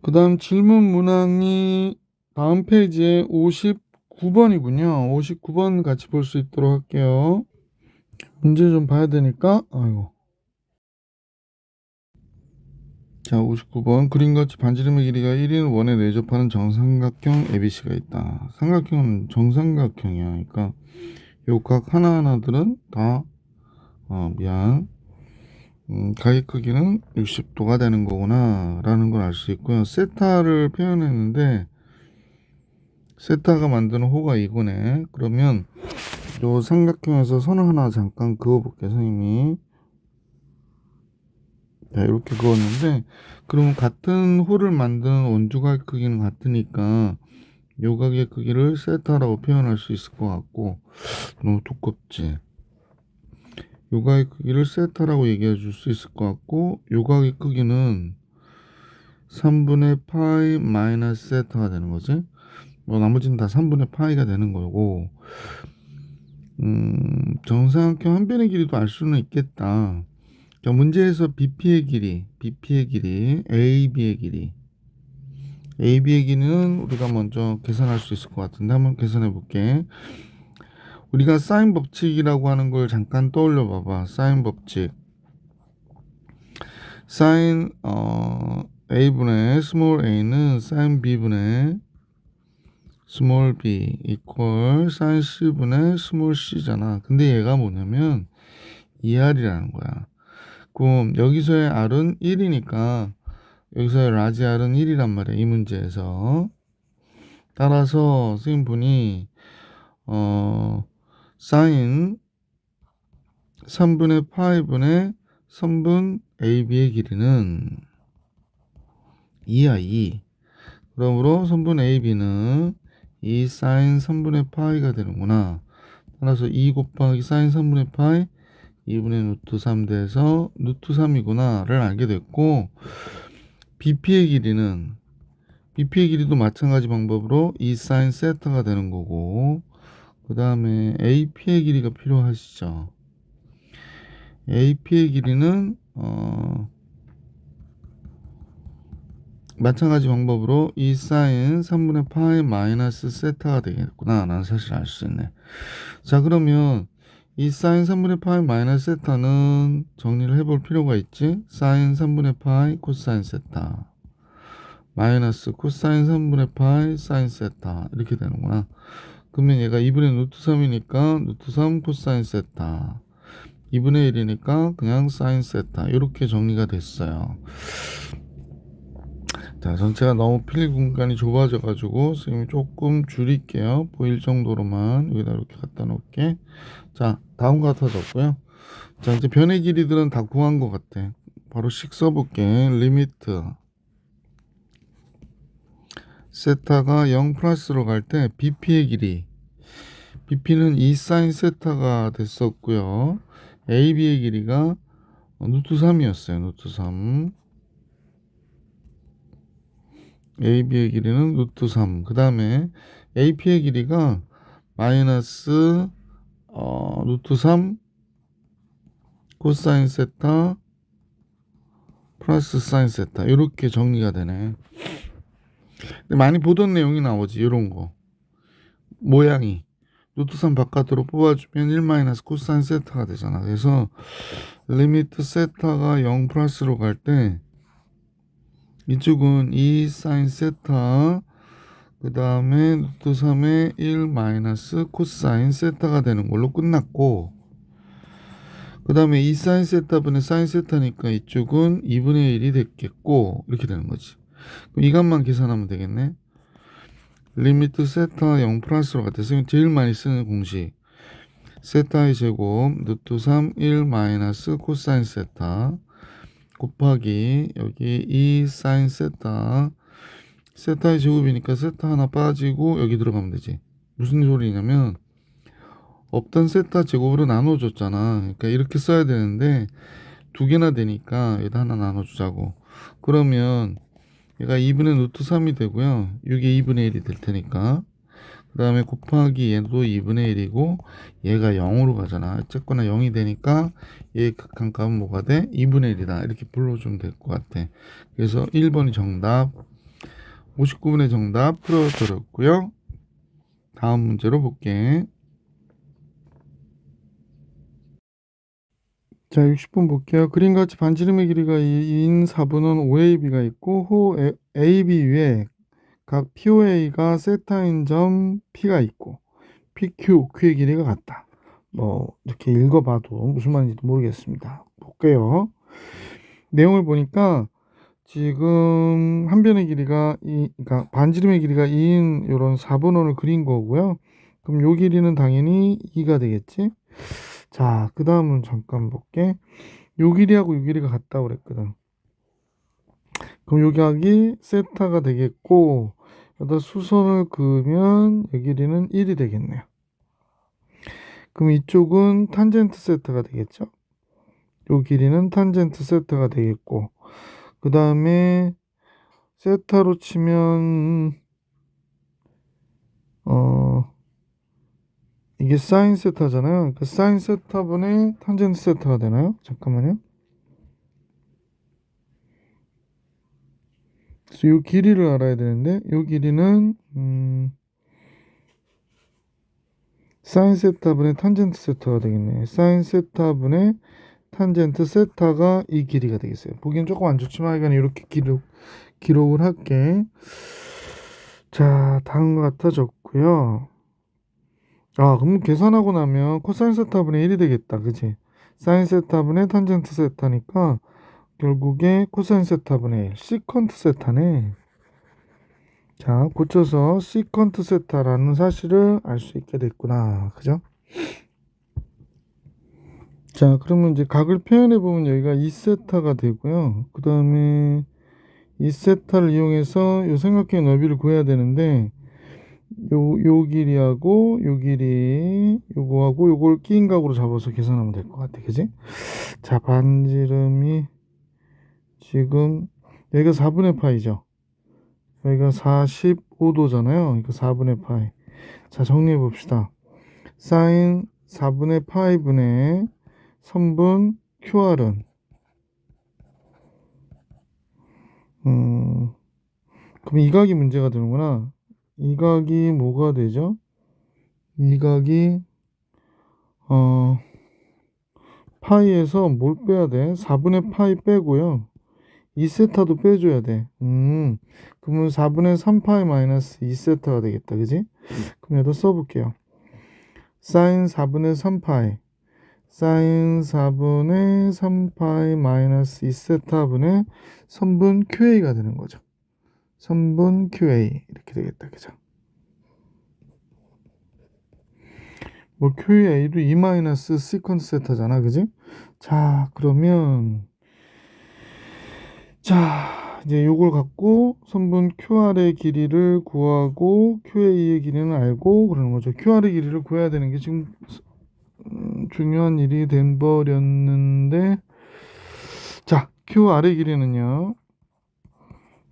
그 다음 질문 문항이 다음 페이지에 59번이군요. 59번 같이 볼 수 있도록 할게요. 문제 좀 봐야 되니까. 아이고. 자, 59번 그림같이 반지름의 길이가 1인 원에 내접하는 정삼각형 ABC가 있다. 삼각형은 정삼각형이야. 그러니까 요 각 하나하나들은 다 가위 크기는 60도가 되는 거구나 라는 걸 알 수 있고요. 세타를 표현했는데 세타가 만드는 호가 이거네. 그러면 요 삼각형에서 선을 하나 잠깐 그어볼게요. 선생님이. 자, 이렇게 그었는데 그러면 같은 호를 만드는 원주각 크기는 같으니까 요각의 크기를 세타라고 표현할 수 있을 것 같고, 너무 두껍지. 요각의 크기를 세타라고 얘기해 줄 수 있을 것 같고, 요각의 크기는 3분의 파이 마이너스 세타가 되는 거지. 뭐 나머지는 다 3분의 파이가 되는 거고, 정사각형 한 변의 길이도 알 수는 있겠다. 자, 문제에서 BP의 길이, AB의 길이, AB의 길이는 우리가 먼저 계산할 수 있을 것 같은데 한번 계산해 볼게. 우리가 사인 법칙이라고 하는 걸 잠깐 떠올려 봐봐. 사인 법칙. 사인 A분의 스몰 a는 사인 B분의 스몰 b 이퀄 사인 C분의 스몰 c잖아. 근데 얘가 뭐냐면 2R이라는 거야. 그럼 여기서의 R은 1이니까 여기서의 라지 R은 1이란 말이야. 이 문제에서. 따라서 선생님 분이 사인 3분의 파이분의 3분 AB의 길이는 2야 2. 그러므로 3분 AB는 2 사인 3분의 파이가 되는구나. 따라서 2 곱하기 사인 3분의 파이 2분의 루트 3 돼서 루트 3이구나 를 알게 됐고, BP의 길이도 마찬가지 방법으로 2 사인 세타가 되는 거고, 그 다음에 AP의 길이가 필요하시죠. AP의 길이는 마찬가지 방법으로 2 사인 3분의 파이 마이너스 세타가 되겠구나. 난 사실 알 수 있네. 자, 그러면 2 사인 3분의 파이 마이너스 세타는 정리를 해볼 필요가 있지. 사인 3분의 파이 코사인 세타 마이너스 코사인 3분의 파이 사인 세타 이렇게 되는구나. 그러면 얘가 2분의 루트 3이니까 루트 3 코사인 세타 2분의 1이니까 그냥 사인 세타 이렇게 정리가 됐어요. 자, 전체가 너무 필기 공간이 좁아져 가지고 선생님이 조금 줄일게요. 보일 정도로만 여기다 이렇게 갖다 놓을게. 자, 다음과 같아졌고요. 자, 이제 변의 길이들은 다 구한 것 같아. 바로 식 써볼게. 리미트 세타가 0 플러스로 갈 때 BP의 길이, BP는 2 사인 세타가 됐었고요. AB의 길이가 루트 3이었어요. 루트 3. AB의 길이는 루트 3. 그 다음에 AP의 길이가 마이너스 루트 3 코사인 세타 플러스 사인 세타 이렇게 정리가 되네. 근데 많이 보던 내용이 나오지. 이런 거 모양이 루트 3 바깥으로 뽑아주면 1 마이너스 코사인 세타가 되잖아. 그래서 리미트 세타가 0 플러스로 갈 때 이쪽은 2 사인 세타 그 다음에 루트 3의 1 마이너스 코사인 세타가 되는 걸로 끝났고, 그 다음에 이 사인 세타분의 사인 세타니까 이쪽은 2분의 1이 됐겠고 이렇게 되는 거지. 그럼 이 값만 계산하면 되겠네. 리미트 세타 0 플러스로 같아서 제일 많이 쓰는 공식. 세타의 제곱 루트 3 1 마이너스 코사인 세타 곱하기 여기 2 사인 세타. 세타의 제곱이니까 세타 하나 빠지고 여기 들어가면 되지. 무슨 소리냐면 없던 세타 제곱으로 나눠줬잖아. 그러니까 이렇게 써야 되는데 두 개나 되니까 여기다 하나 나눠주자고. 그러면 얘가 2분의 루트 3이 되고요. 이게 2분의 1이 될 테니까. 그 다음에 곱하기 얘도 2분의 1이고 얘가 0으로 가잖아. 어쨌거나 0이 되니까 얘의 극한값은 뭐가 돼? 2분의 1이다. 이렇게 불러주면 될 것 같아. 그래서 1번이 정답. 59분의 정답 풀어드렸고요. 다음 문제로 볼게. 자, 60분 볼게요. 그림같이 반지름의 길이가 2인 4분은 OAB가 있고 호 AB 위에 각 POA가 세타인 점 P가 있고 Q의 길이가 같다. 뭐 이렇게 읽어봐도 무슨 말인지도 모르겠습니다. 볼게요. 내용을 보니까 지금 한 변의 길이가 그러니까 반지름의 길이가 2인 이런 4분원을 그린 거고요. 그럼 요 길이는 당연히 2가 되겠지. 자, 그 다음은 잠깐 볼게. 요 길이하고 요 길이가 같다고 그랬거든. 그럼 요 각이 세타가 되겠고 여기다 수선을 그으면 이 길이는 1이 되겠네요. 그럼 이쪽은 탄젠트 세타가 되겠죠. 요 길이는 탄젠트 세타가 되겠고 그 다음에 세타로 치면 이게 사인 세타잖아요. 그러니까 사인 세타분의 탄젠트 세타가 되나요? 잠깐만요. 그래서 이 길이를 알아야 되는데 이 길이는 사인 세타분의 탄젠트 세타가 되겠네. 사인 세타분의 탄젠트 세타가 이 길이가 되겠어요. 보기엔 조금 안 좋지만 이건 이렇게 기록을 할게. 자, 다음과 같아졌고요. 아, 그럼 계산하고 나면 코사인 세타분의 1이 되겠다. 그치? 사인 세타분의 탄젠트 세타니까 결국에 코사인 세타분의 1, 시컨트 세타네. 자, 고쳐서 시컨트 세타라는 사실을 알 수 있게 됐구나. 그죠? 자, 그러면 이제 각을 표현해 보면 여기가 2세타가 되고요. 그 다음에 2세타를 이용해서 요 삼각형의 너비를 구해야 되는데 요 길이하고 요 길이 요거하고 요걸 끼인 각으로 잡아서 계산하면 될 것 같아. 그지? 자, 반지름이 지금 여기가 4분의 파이죠. 여기가 45도잖아요. 그러니까 4분의 파이. 자, 정리해 봅시다. 사인 4분의 파이분의 선분 QR은 그럼 이 각이 문제가 되는구나. 이 각이 뭐가 되죠? 이 각이 파이에서 뭘 빼야 돼? 4분의 파이 빼고요. 2세타도 빼줘야 돼. 그러면 4분의 3파이 마이너스 2세타가 되겠다. 그지? 그럼 여기다 써볼게요. 사인 4분의 3파이 사인 4분의 3파이 마이너스 2세타분의 선분 QA가 되는 거죠. 선분 QA 이렇게 되겠다. 그죠? 뭐 QA도 2 마이너스 시퀀스 세타잖아. 그지? 자, 그러면 자, 이제 요걸 갖고 선분 QR의 길이를 구하고 QA의 길이는 알고 그러는 거죠. QR의 길이를 구해야 되는 게 지금 중요한 일이 된 버렸는데 자, QR의 길이는요.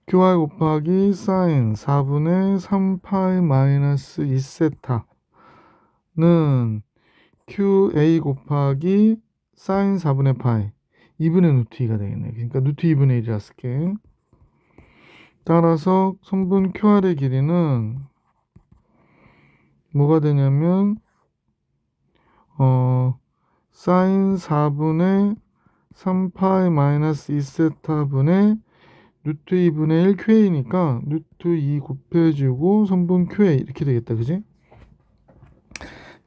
QR 곱하기 사인 4분의 3파이 마이너스 2세타는 QA 곱하기 사인 4분의 파이 2분의 루트 2가 되겠네. 그러니까 루트 2분의 1이라 쓸게. 따라서 선분 QR의 길이는 뭐가 되냐면 사인 4분의 3파이 마이너스 2세타분의 루트 2분의 1 QA니까 루트 2 곱해주고 선분 QA 이렇게 되겠다. 그지?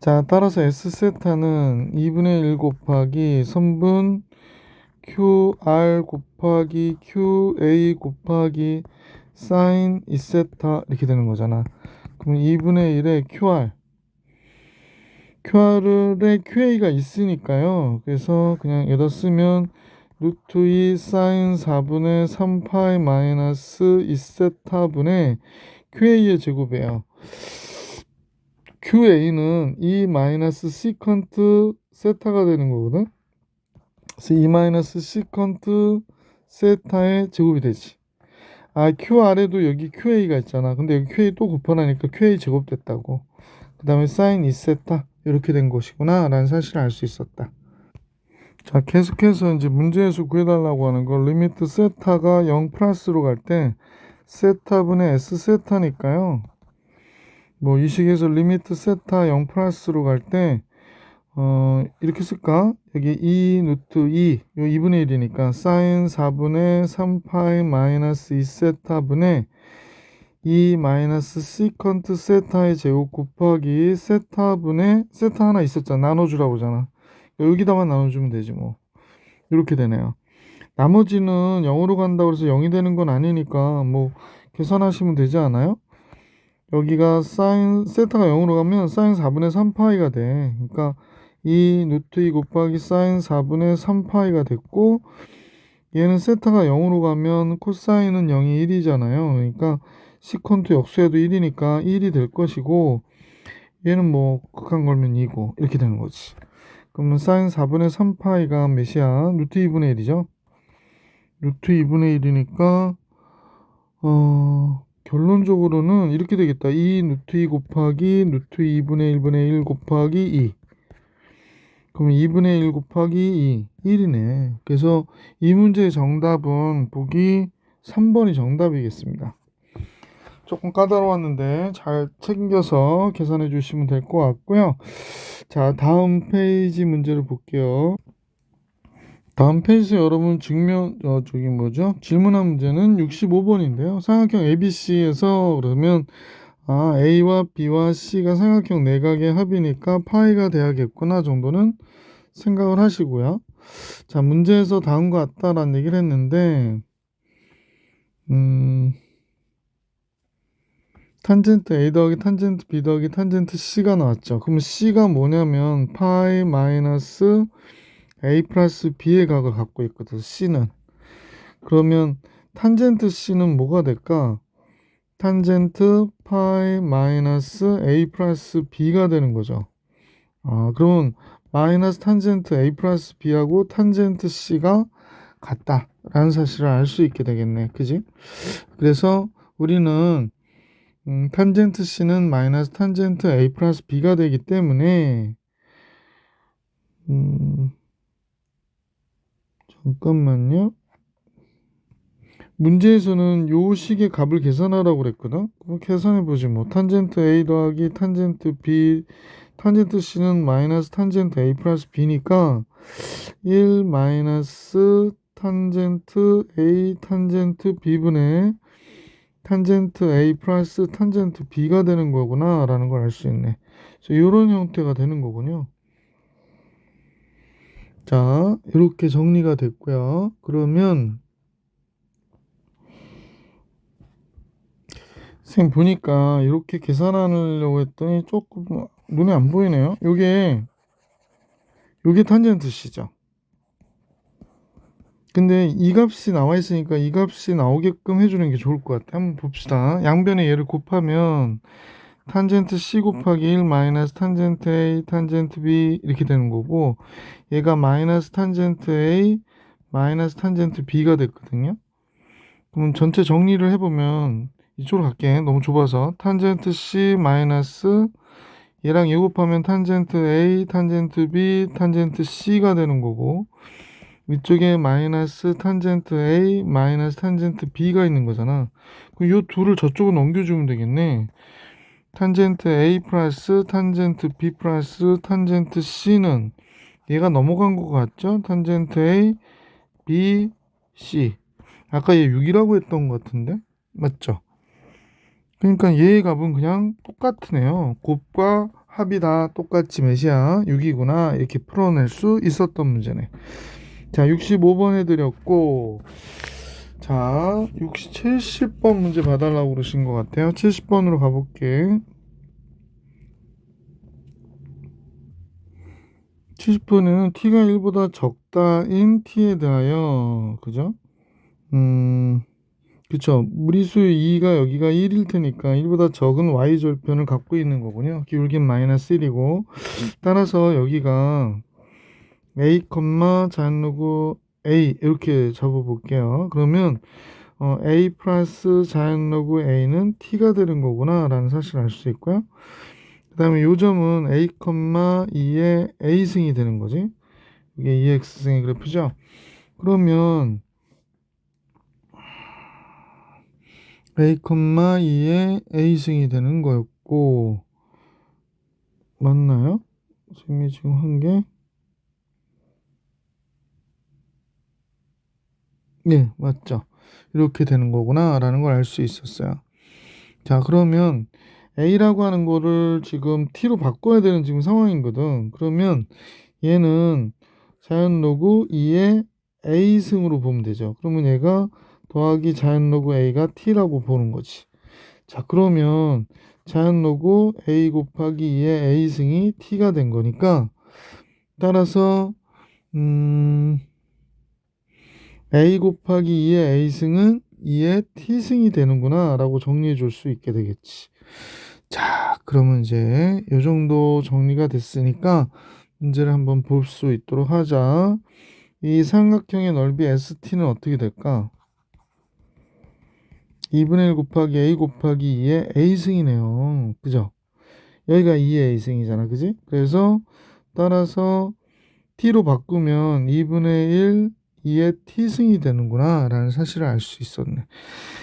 자, 따라서 S 세타는 2분의 1 곱하기 선분 QR 곱하기 QA 곱하기 사인 2세타 이렇게 되는 거잖아. 그럼 2분의 1에 QR에 QA가 있으니까요. 그래서 그냥 여기다 쓰면 루트 2 사인 4분의 3파이 마이너스 2세타분의 QA의 제곱이에요. QA는 2 마이너스 시컨트 세타가 되는 거거든. 그래서 2 마이너스 시컨트 세타의 제곱이 되지. QR에도 여기 QA가 있잖아. 근데 여기 QA 또 곱하니까 QA 제곱 됐다고. 그 다음에 사인 2세타 이렇게 된 것이구나 라는 사실을 알 수 있었다. 자, 계속해서 이제 문제에서 구해달라고 하는 거 리미트 세타가 0 플러스로 갈 때 세타분의 S 세타니까요. 뭐 이 식에서 리미트 세타 0 플러스로 갈 때 이렇게 쓸까? 여기 2 루트 2, 요 2분의 1이니까 사인 4분의 3파이 마이너스 2세타분의 2 마이너스 시컨트 세타의 제곱 곱하기 세타분의 세타 하나 있었잖아. 나눠주라고 하잖아. 여기다만 나눠주면 되지 뭐. 이렇게 되네요. 나머지는 0으로 간다고 해서 0이 되는 건 아니니까 뭐 계산하시면 되지 않아요? 여기가 사인 세타가 0으로 가면 사인 4분의 3파이가 돼. 그러니까 2 루트 2 곱하기 사인 4분의 3파이가 됐고 얘는 세타가 0으로 가면 코사인은 0이 1이잖아요. 그러니까 시컨트 역수해도 1이니까 1이 될 것이고 얘는 뭐 극한 걸면 2고 이렇게 되는 거지. 그러면 사인 4분의 3파이가 몇이야? 루트 2분의 1이죠. 루트 2분의 1이니까 결론적으로는 이렇게 되겠다. 2 루트 2 곱하기 루트 2분의 1분의 1 곱하기 2. 그럼 2분의 1 곱하기 2, 1이네. 그래서 이 문제의 정답은 보기 3번이 정답이겠습니다. 조금 까다로웠는데 잘 챙겨서 계산해 주시면 될 것 같고요. 자, 다음 페이지 문제를 볼게요. 다음 페이지에서 여러분 질문한 문제는 65번인데요. 삼각형 ABC에서 그러면 A와 B와 C가 삼각형 내각의 합이니까 파이가 돼야겠구나 정도는 생각을 하시고요. 자, 문제에서 다음과 같다라는 얘기를 했는데 탄젠트 A 더하기 탄젠트 B 더하기 탄젠트 C가 나왔죠. 그럼 C가 뭐냐면 파이 마이너스 A 플러스 B의 각을 갖고 있거든. C는. 그러면 탄젠트 C는 뭐가 될까? 탄젠트 파이 마이너스 A 플러스 B가 되는 거죠. 그러면 마이너스 탄젠트 A 플러스 B하고 탄젠트 C가 같다라는 사실을 알 수 있게 되겠네. 그지? 그래서 우리는 탄젠트 C는 마이너스 탄젠트 A 플러스 B가 되기 때문에 잠깐만요. 문제에서는 요 식의 값을 계산하라고 그랬거든. 그럼 계산해보지 뭐. 탄젠트 A 더하기 탄젠트 B, 탄젠트 C는 마이너스 탄젠트 A 플러스 B니까 1 마이너스 탄젠트 A 탄젠트 B분의 탄젠트 A 플러스 탄젠트 B가 되는 거구나 라는 걸 알 수 있네. 이런 형태가 되는 거군요. 자, 이렇게 정리가 됐고요. 그러면 선생님 보니까 이렇게 계산하려고 했더니 조금 눈에 안 보이네요. 요게 탄젠트 C죠. 근데 이 값이 나와 있으니까 이 값이 나오게끔 해주는 게 좋을 것 같아요. 한번 봅시다. 양변에 얘를 곱하면 탄젠트 C 곱하기 1 마이너스 탄젠트 A 탄젠트 B 이렇게 되는 거고 얘가 마이너스 탄젠트 A 마이너스 탄젠트 B가 됐거든요. 그럼 전체 정리를 해보면 이쪽으로 갈게. 너무 좁아서 탄젠트 C 마이너스 얘랑 얘 곱하면 탄젠트 A 탄젠트 B 탄젠트 C가 되는 거고 위쪽에 마이너스 탄젠트 A 마이너스 탄젠트 B가 있는 거잖아. 그럼 이 둘을 저쪽으로 넘겨주면 되겠네. 탄젠트 A 플러스 탄젠트 B 플러스 탄젠트 C는 얘가 넘어간 것 같죠? 탄젠트 A, B, C. 아까 얘 6이라고 했던 것 같은데? 맞죠? 그러니까 얘의 값은 그냥 똑같으네요. 곱과 합이 다 똑같이 몇이야? 6이구나. 이렇게 풀어낼 수 있었던 문제네. 자, 65번 해드렸고, 자, 70번 문제 봐달라고 그러신 것 같아요. 70번으로 가볼게. 70번에는 t가 1보다 적다인 t에 대하여, 그죠? 그쵸. 무리수 2가 여기가 1일 테니까 1보다 적은 y절편을 갖고 있는 거군요. 기울기는 마이너스 1이고, 따라서 여기가 a, 자연로그 a 이렇게 접어볼게요. 그러면 a 플러스 자연로그 a는 t가 되는 거구나 라는 사실을 알 수 있고요. 그 다음에 요 점은 a, 2의 a승이 되는 거지. 이게 2x승의 그래프죠. 그러면 a, 2의 a승이 되는 거였고, 맞나요? 선생님이 지금 한 게, 네, 맞죠. 이렇게 되는 거구나 라는 걸 알 수 있었어요. 자, 그러면 a라고 하는 거를 지금 t로 바꿔야 되는 지금 상황이거든. 그러면 얘는 자연 로그 2의 a승으로 보면 되죠. 그러면 얘가 더하기 자연 로그 a가 t라고 보는 거지. 자, 그러면 자연 로그 a 곱하기 2의 a승이 t가 된 거니까, 따라서 a 곱하기 2의 a승은 2의 t승이 되는구나 라고 정리해 줄 수 있게 되겠지. 자, 그러면 이제 이 정도 정리가 됐으니까 문제를 한번 볼 수 있도록 하자. 이 삼각형의 넓이 ST는 어떻게 될까? 2분의 1 곱하기 a 곱하기 2의 a승이네요. 그죠? 여기가 2의 a승이잖아. 그지? 그래서 따라서 t로 바꾸면 2분의 1 2의 t승이 되는구나 라는 사실을 알 수 있었네.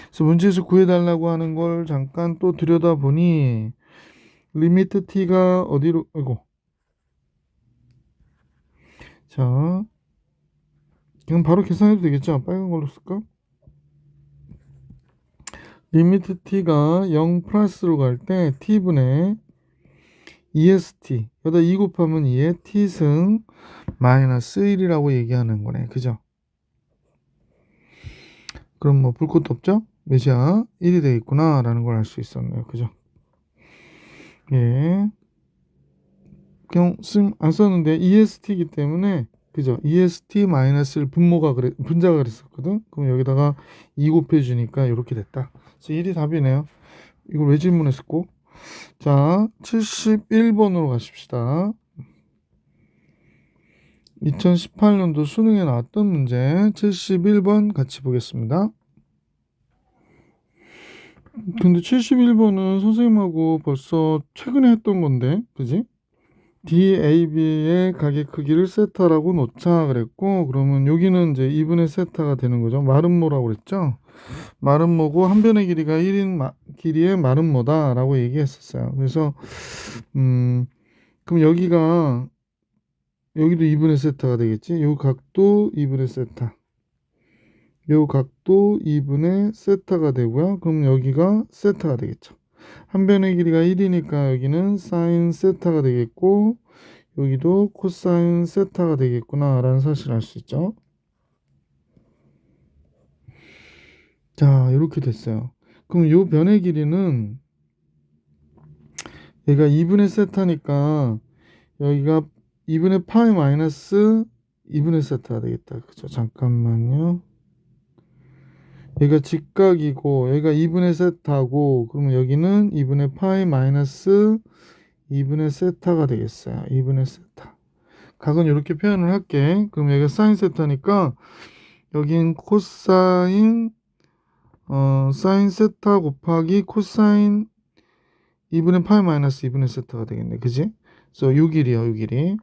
그래서 문제에서 구해달라고 하는 걸 잠깐 또 들여다보니 리미트 t가 어디로, 아이고, 자, 그럼 바로 계산해도 되겠죠? 빨간 걸로 쓸까? 리미트 t가 0 플러스로 갈 때 t분의 EST, 여기다 2 곱하면 2의 t승 마이너스 1이라고 얘기하는 거네. 그죠? 그럼 뭐 볼 것도 없죠? 몇이야? 1이 되겠구나 라는 걸 알 수 있었네요. 그죠? 예. 그냥 안 썼는데 EST이기 때문에, 그죠? EST 마이너스를 분자가 그랬었거든. 그럼 여기다가 2 곱해 주니까 이렇게 됐다. 그래서 1이 답이네요. 이걸 왜 질문했었고? 자, 71번으로 가십시다. 2018년도 수능에 나왔던 문제 71번 같이 보겠습니다. 근데 71번은 선생님하고 벌써 최근에 했던 건데, 그지? DAB의 가격 크기를 세타라고 놓자 그랬고, 그러면 여기는 이제 2분의 세타가 되는 거죠. 마름모라고 그랬죠. 마름모고 한 변의 길이가 1인 길이의 마름모다라고 얘기했었어요. 그래서 그럼 여기도 2분의 세타가 되겠지. 요 각도 2분의 세타. 요 각도 2분의 세타가 되고요. 그럼 여기가 세타가 되겠죠. 한 변의 길이가 1이니까 여기는 사인 세타가 되겠고, 여기도 코사인 세타가 되겠구나 라는 사실을 알 수 있죠. 자, 이렇게 됐어요. 그럼 요 변의 길이는 얘가 2분의 세타니까 여기가 2분의 파이 마이너스 2분의 세타가 되겠다. 그죠? 잠깐만요. 얘가 직각이고 얘가 2분의 세타고, 그러면 여기는 2분의 파이 마이너스 2분의 세타가 되겠어요. 2분의 세타. 각은 이렇게 표현을 할게. 그럼 여기가 사인 세타니까 여긴 코사인 사인 세타 곱하기 코사인 2분의 파이 마이너스 2분의 세타가 되겠네. 그지? 그래서 요 길이요. 요 길이.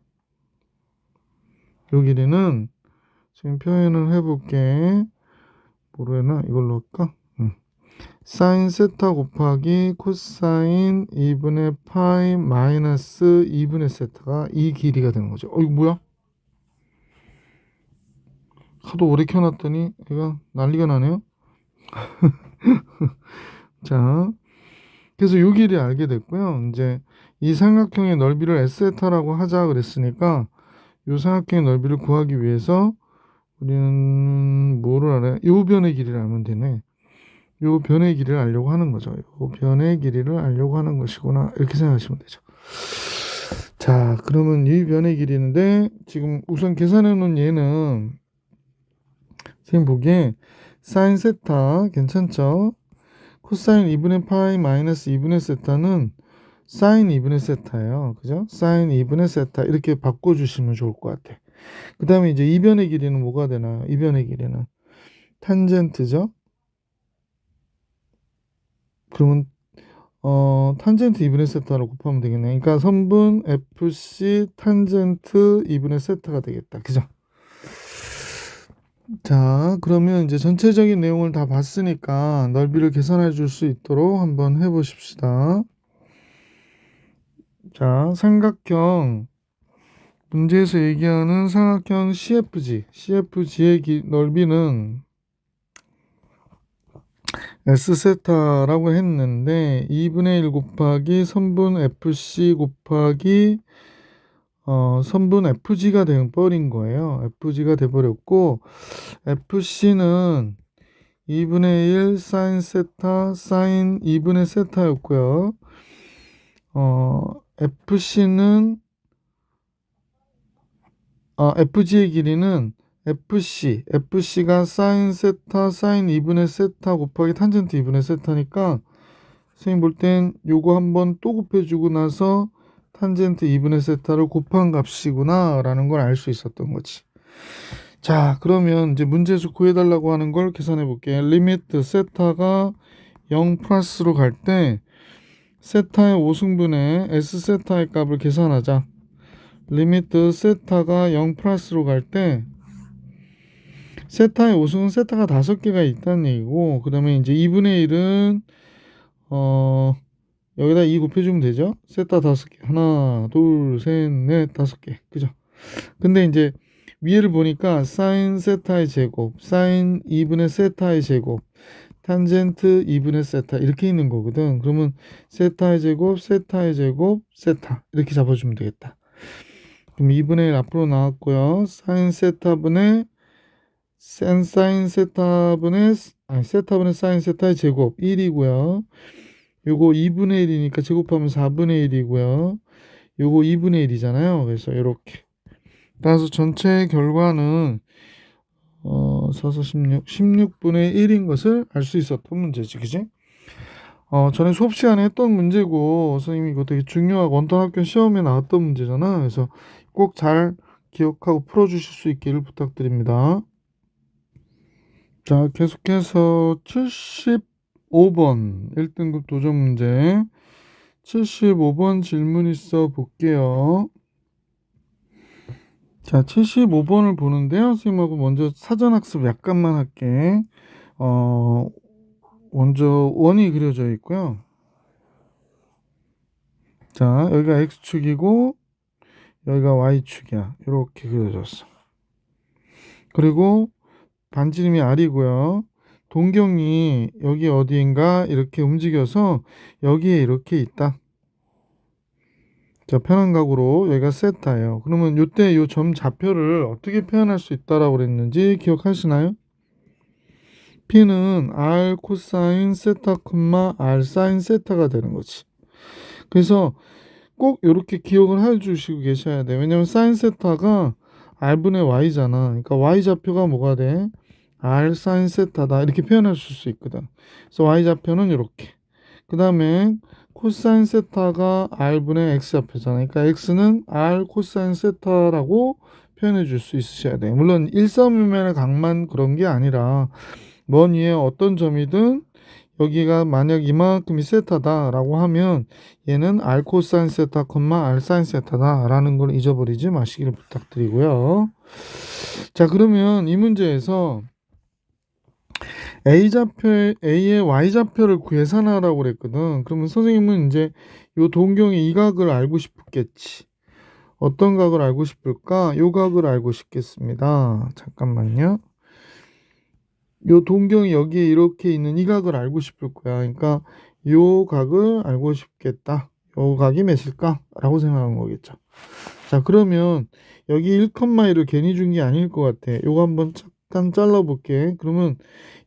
요 길이는 지금 표현을 해볼게. 뭐로 해나? 이걸로 할까? 사인 세타 곱하기 코사인 2분의 파이 마이너스 2분의 세타가 이 길이가 되는 거죠. 이거 뭐야? 하도 오래 켜놨더니 얘가 난리가 나네요. 자, 그래서 요 길이 알게 됐고요. 이제 이 삼각형의 넓이를 S세타라고 하자 그랬으니까 이 삼각형의 넓이를 구하기 위해서 우리는 뭐를 알아요? 이 변의 길이를 알면 되네. 이 변의 길이를 알려고 하는 거죠. 이 변의 길이를 알려고 하는 것이구나. 이렇게 생각하시면 되죠. 자, 그러면 이 변의 길이인데 지금 우선 계산해 놓은 얘는 선생님 보기에 사인 세타 괜찮죠? 코사인 2분의 파이 마이너스 2분의 세타는 사인 2분의 세타예요. 그죠? 사인 2분의 세타 이렇게 바꿔주시면 좋을 것 같아. 그 다음에 이제 이변의 길이는 뭐가 되나요? 이변의 길이는 탄젠트죠? 그러면 탄젠트 2분의 세타로 곱하면 되겠네. 그러니까 선분 FC 탄젠트 2분의 세타가 되겠다. 그죠? 자, 그러면 이제 전체적인 내용을 다 봤으니까 넓이를 계산해 줄 수 있도록 한번 해보십시다. 자, 삼각형 문제에서 얘기하는 삼각형 CFG의 넓이는 S세타라고 했는데 2분의 1 곱하기 선분 FC 곱하기 선분 FG가 돼버린 거예요. FG가 돼버렸고 FC는 2분의 1 사인 세타 사인 2분의 세타였고요. FG의 길이는 FC가 사인 세타 사인 2분의 세타 곱하기 탄젠트 2분의 세타니까 선생님 볼 땐 요거 한번 또 곱해주고 나서 탄젠트 2분의 세타를 곱한 값이구나 라는 걸 알 수 있었던 거지. 자, 그러면 이제 문제에서 구해달라고 하는 걸 계산해 볼게요. 리미트 세타가 0 플러스로 갈 때 세타의 5승분의 S세타의 값을 계산하자. 리미트 세타가 0 플러스로 갈 때 세타의 5승은 세타가 5개가 있다는 얘기고 그 다음에 이제 2분의 1은 여기다 2 곱해주면 되죠. 세타 5개 하나 둘 셋 넷 5개 그죠. 근데 이제 위에를 보니까 사인 세타의 제곱 사인 2분의 세타의 제곱 탄젠트 2분의 세타 이렇게 있는 거거든. 그러면 세타의 제곱 세타의 제곱 세타 이렇게 잡아주면 되겠다. 그럼 2분의 1 앞으로 나왔고요. 사인 세타분의 사인 세타분의 세타분의 사인 세타의 제곱 1이고요. 요거 2분의 1이니까 제곱하면 4분의 1이고요. 요거 2분의 1이잖아요. 그래서 이렇게 따라서 전체 결과는 4, 4, 16분의 1인 것을 알 수 있었던 문제지. 그지? 전에 수업 시간에 했던 문제고 선생님이 이거 되게 중요하고 원tan학교 시험에 나왔던 문제잖아. 그래서 꼭 잘 기억하고 풀어주실 수 있기를 부탁드립니다. 자, 계속해서 75번 1등급 도전 문제 75번 질문 있어 볼게요. 자, 75번을 보는데요. 선생님하고 먼저 사전학습 약간만 할게. 먼저 원이 그려져 있고요. 자, 여기가 X축이고 여기가 Y축이야. 이렇게 그려졌어. 그리고 반지름이 R이고요. 동경이 여기 어디인가 이렇게 움직여서 여기에 이렇게 있다. 자, 편한 각으로 여기가 세타예요. 그러면 이때 이 점 좌표를 어떻게 표현할 수 있다라고 그랬는지 기억하시나요? P는 R 코사인 세타 R 사인 세타가 되는 거지. 그래서 꼭 이렇게 기억을 해주시고 계셔야 돼. 왜냐면 사인 세타가 R분의 Y잖아. 그러니까 Y좌표가 뭐가 돼? R 사인 세타다. 이렇게 표현하실 수 있거든. 그래서 Y좌표는 이렇게. 그 다음에 코사인 세타가 R분의 X좌표잖아. 그러니까 X는 R 코사인 세타라고 표현해 줄 수 있으셔야 돼. 물론 1,3면의 각만 그런 게 아니라 먼 위에 어떤 점이든 여기가 만약 이만큼이 세타다라고 하면 얘는 R 코사인 세타, R 사인 세타다라는 걸 잊어버리지 마시기를 부탁드리고요. 자, 그러면 이 문제에서 A의 Y좌표를 계산하라고 그랬거든. 그러면 선생님은 이제 요 동경의 이 각을 알고 싶겠지. 어떤 각을 알고 싶을까? 요 각을 알고 싶겠습니다. 잠깐만요. 요 동경이 여기에 이렇게 있는 이 각을 알고 싶을 거야. 그러니까 요 각을 알고 싶겠다. 요 각이 몇일까? 라고 생각한 거겠죠. 자, 그러면 여기 1,1을 괜히 준 게 아닐 것 같아. 요거 한번 잠깐 잘라볼게. 그러면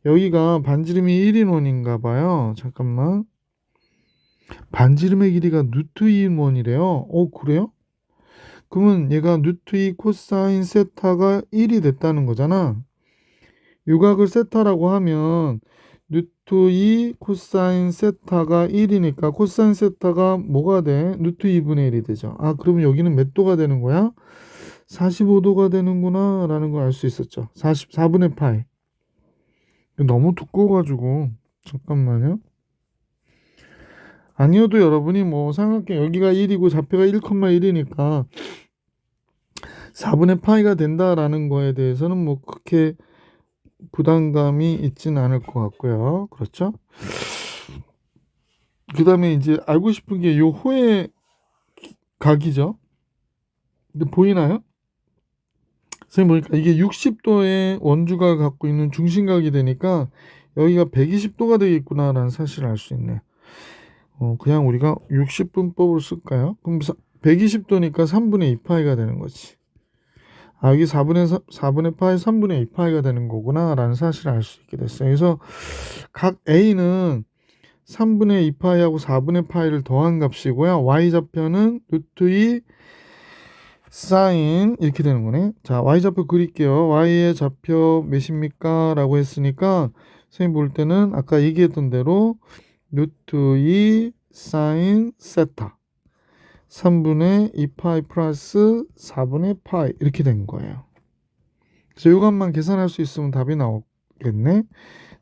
여기가 반지름이 1인 원인가 봐요. 잠깐만. 반지름의 길이가 루트 2인 원이래요. 그래요? 그러면 얘가 루트 2 코사인 세타가 1이 됐다는 거잖아. 요각을 세타라고 하면 루트 2 코사인 세타가 1이니까 코사인 세타가 뭐가 돼? 루트 2분의 1이 되죠. 아, 그러면 여기는 몇 도가 되는 거야? 45도가 되는구나 라는 걸 알 수 있었죠. 44분의 파이. 너무 두꺼워가지고 잠깐만요. 아니어도 여러분이 뭐 삼각형 여기가 1이고 좌표가 1,1이니까 4분의 파이가 된다라는 거에 대해서는 뭐 그렇게 부담감이 있지는 않을 것 같고요. 그렇죠? 그 다음에 이제 알고 싶은 게 요 호의 각이죠. 근데 보이나요? 선생님 보니까 이게 60도의 원주가 갖고 있는 중심각이 되니까 여기가 120도가 되겠구나라는 사실을 알 수 있네. 그냥 우리가 60분법을 쓸까요? 그럼 120도니까 3분의 2파이가 되는 거지. 아, 여기 4분의 파이 3분의 2파이가 되는 거구나 라는 사실을 알 수 있게 됐어요. 그래서 각 A는 3분의 2파이하고 4분의 파이를 더한 값이고요. Y좌표는 루트 2 사인 이렇게 되는 거네. 자, Y좌표 그릴게요. Y의 좌표 몇입니까? 라고 했으니까 선생님 볼 때는 아까 얘기했던 대로 루트 2 사인 세타 3분의 2파이 플러스 4분의 파이 이렇게 된 거예요. 그래서 이것만 계산할 수 있으면 답이 나오겠네.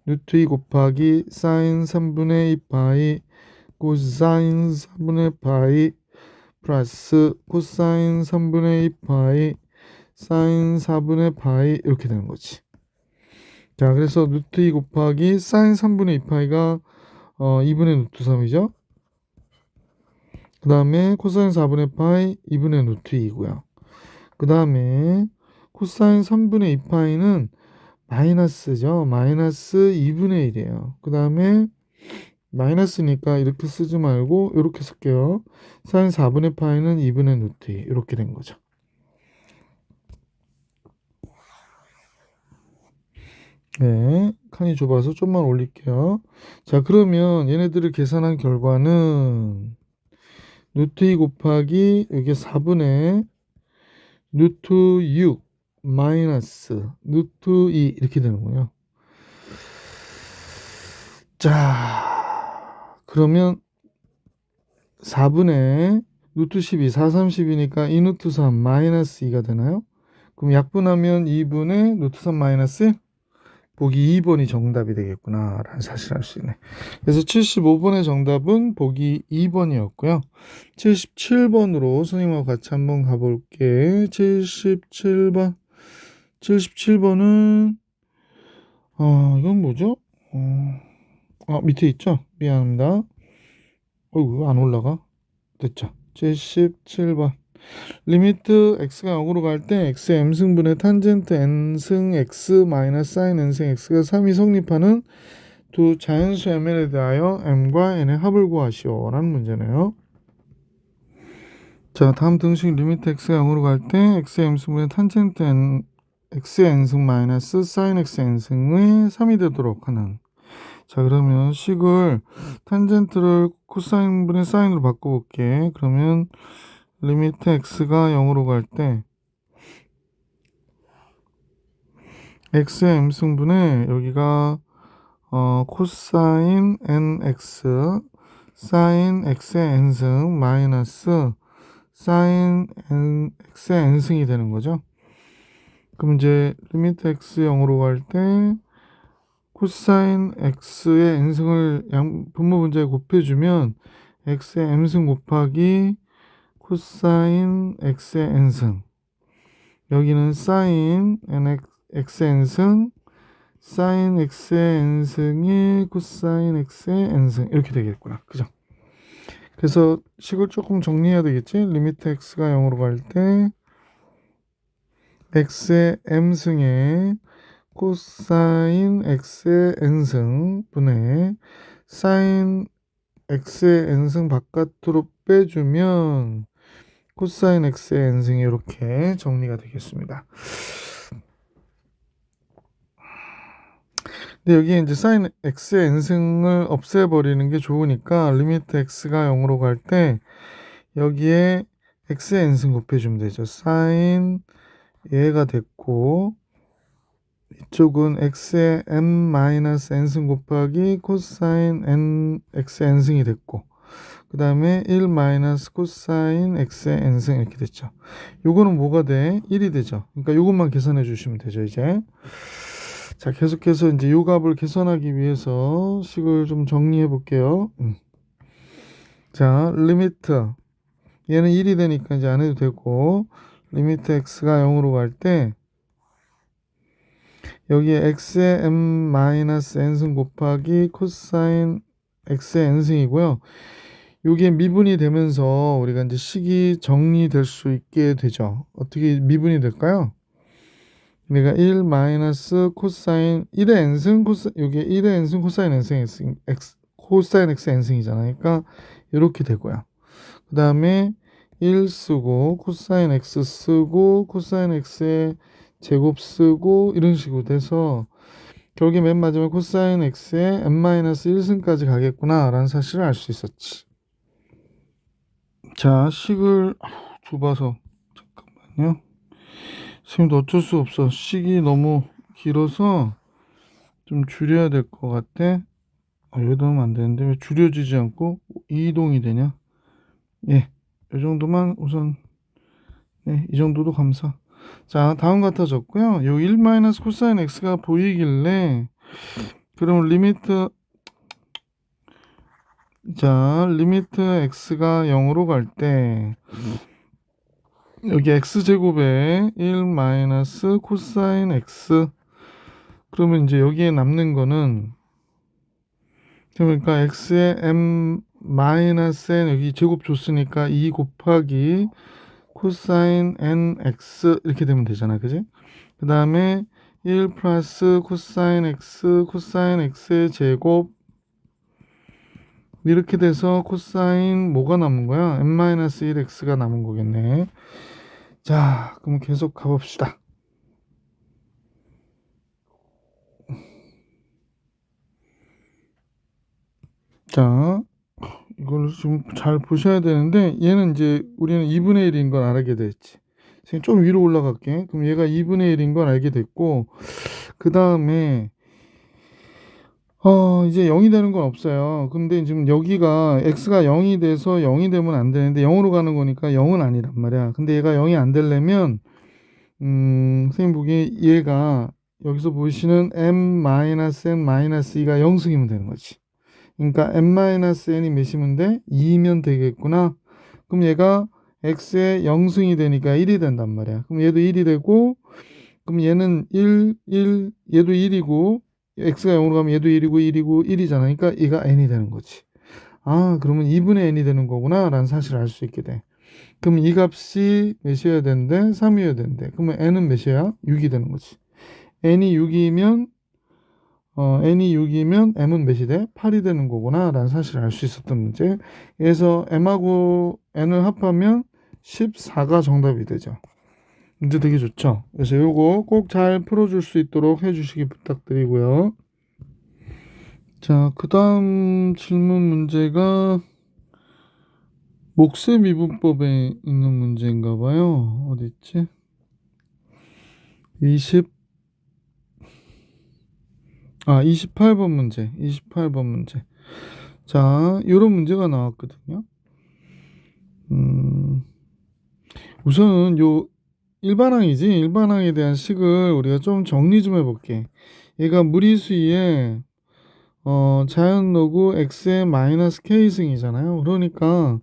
루트 2 곱하기 사인 3분의 2파이 코사인 4분의 파이 플러스 코사인 3분의 2파이 사인 4분의 파이 이렇게 되는 거지. 자, 그래서 루트 2 곱하기 사인 3분의 2파이가 2분의 루트 3이죠. 그 다음에 코사인 4분의 파이 2분의 루트 2고요. 그 다음에 코사인 3분의 2파이는 마이너스죠. 마이너스 2분의 1이에요. 그 다음에 마이너스니까 이렇게 쓰지 말고 이렇게 쓸게요. 사인 4분의 파이는 2분의 루트 2 이렇게 된 거죠. 네, 칸이 좁아서 좀만 올릴게요. 자, 그러면 얘네들을 계산한 결과는 루트 2 곱하기 여기 4분의 루트 6 마이너스 루트 2 이렇게 되는군요. 자, 그러면 4분의 루트 12, 4, 30이니까 2 루트 3 마이너스 2가 되나요? 그럼 약분하면 2분의 루트 3 마이너스 1? 보기 2번이 정답이 되겠구나 라는 사실을 알 수 있네. 그래서 75번의 정답은 보기 2번이었고요. 77번으로 선생님하고 같이 한번 가볼게. 77번. 77번은 이건 뭐죠? 밑에 있죠? 미안합니다. 왜 안 올라가? 됐죠? 77번. 리미트 x가 0으로 갈 때 x의 m승분의 탄젠트 n승 x 마이너스 사인 n승 x가 3이 성립하는 두 자연수 mn에 대하여 m과 n의 합을 구하시오 라는 문제네요. 자, 다음 등식 리미트 x가 0으로 갈 때 x의 m승분의 탄젠트 n x의 n승 마이너스 사인 x n승의 3이 되도록 하는. 자, 그러면 식을 탄젠트를 코사인분의 사인으로 바꿔볼게. 그러면 리미트 x가 0으로 갈 때 x의 m승분에 여기가 코사인 nx 사인 x의 n승 마이너스 사인 x의 n승이 되는 거죠. 그럼 이제 리미트 x 0으로 갈 때 코사인 x의 n승을 분모 분자에 곱해주면 x의 m승 곱하기 코사인 x의 n승 여기는 사인 x의 n승 사인 x의 n승이 코사인 x의 n승 이렇게 되겠구나. 그죠? 그래서 식을 조금 정리해야 되겠지? 리미트 x가 0으로 갈 때 x의 m승에 코사인 x의 n승 분의 사인 x의 n승 바깥으로 빼주면 코사인 x의 n승이 이렇게 정리가 되겠습니다. 근데 여기 이제 사인 x의 n승을 없애버리는 게 좋으니까 리미트 x가 0으로 갈 때 여기에 x의 n승 곱해주면 되죠. 사인 얘가 됐고 이쪽은 x의 m-n승 곱하기 코사인 x의 n승이 됐고 그 다음에 1 마이너스 코사인 x의 n승 이렇게 됐죠. 요거는 뭐가 돼? 1이 되죠. 그러니까 요것만 계산해 주시면 되죠, 이제. 자, 계속해서 이제 요 값을 계산하기 위해서 식을 좀 정리해 볼게요. 자, 리미트. 얘는 1이 되니까 이제 안 해도 되고, 리미트 x가 0으로 갈 때, 여기에 x의 m-n승 곱하기 코사인 x의 n승이고요. 요게 미분이 되면서 우리가 이제 식이 정리될 수 있게 되죠. 어떻게 미분이 될까요? 그러니까 1 마이너스 코사인 1의 n승 요게 1의 n승 코사인 n승 코사인 x n승이잖아요. 그러니까 이렇게 되고요. 그 다음에 1 쓰고 코사인 x 쓰고 코사인 x의 제곱 쓰고 이런 식으로 돼서 결국에 맨 마지막에 코사인 x의 n-1승까지 가겠구나 라는 사실을 알 수 있었지. 자, 식을 좁아서 잠깐만요. 선생님도 어쩔 수 없어. 식이 너무 길어서 좀 줄여야 될 것 같아. 여기다 하면 안 되는데 왜 줄여지지 않고 이동이 되냐? 예, 이 정도만 우선 이 정도도 감사. 자, 다음 같아졌고요. 요 1 마이너스 코사인 x가 보이길래 그럼 리미트 x가 0으로 갈 때 여기 x제곱에 1 마이너스 코사인 x 그러면 이제 여기에 남는 거는 그러니까 x의 m 마이너스 n 여기 제곱 줬으니까 2 곱하기 코사인 nx 이렇게 되면 되잖아, 그지? 그 다음에 1 플러스 코사인 x의 제곱 이렇게 돼서 코사인 뭐가 남은 거야? n-1x가 남은 거겠네. 자, 그럼 계속 가봅시다. 자, 이걸 좀 잘 보셔야 되는데 얘는 이제 우리는 2분의 1인 걸 알게 됐지. 좀 위로 올라갈게. 그럼 얘가 2분의 1인 걸 알게 됐고 그 다음에 이제 0이 되는 건 없어요. 근데 지금 여기가 x가 0이 돼서 0이 되면 안 되는데 0으로 가는 거니까 0은 아니란 말이야. 근데 얘가 0이 안 되려면 선생님 보기에 얘가 여기서 보시는 m-n-2가 0승이면 되는 거지. 그러니까 n-n이 몇이면 돼? 2면 되겠구나. 그럼 얘가 x의 0승이 되니까 1이 된단 말이야. 그럼 얘도 1이 되고 그럼 얘는 1, 얘도 1이고 x가 0으로 가면 얘도 1이고 1이고 1이잖아. 그러니까 얘가 n이 되는 거지. 아, 그러면 2분의 n이 되는 거구나 라는 사실을 알 수 있게 돼. 그럼 이 값이 몇이어야 되는데? 3이어야 되는데. 그러면 n은 몇이야? 6이 되는 거지. n이 6이면 m은 몇이 돼? 8이 되는 거구나 라는 사실을 알 수 있었던 문제. 그래서 m하고 n을 합하면 14가 정답이 되죠. 문제 되게 좋죠. 그래서 요거 꼭 잘 풀어줄 수 있도록 해주시기 부탁드리고요. 자, 그 다음 질문 문제가 목세 미분법에 있는 문제인가 봐요. 어디 있지? 28번 문제. 28번 문제. 자, 요런 문제가 나왔거든요. 우선은 요 일반항이지. 일반항에 대한 식을 우리가 좀 정리 좀 해볼게. 얘가 무리수의 자연로그 x의 마이너스 k승이잖아요. 그러니까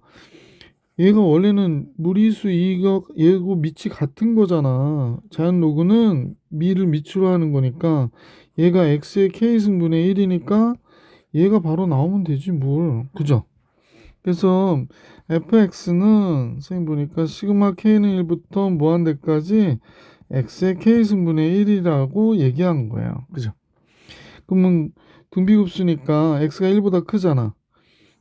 얘가 원래는 무리수 얘고 밑이 같은 거잖아. 자연로그는 미를 밑으로 하는 거니까 얘가 x의 k승분의 1이니까 얘가 바로 나오면 되지 뭘. 그죠? 그래서 fx는 선생님 보니까 시그마 k는 1부터 무한대까지 x의 k승분의 1이라고 얘기한 거예요. 그죠? 그러면 등비급수니까 x가 1보다 크잖아.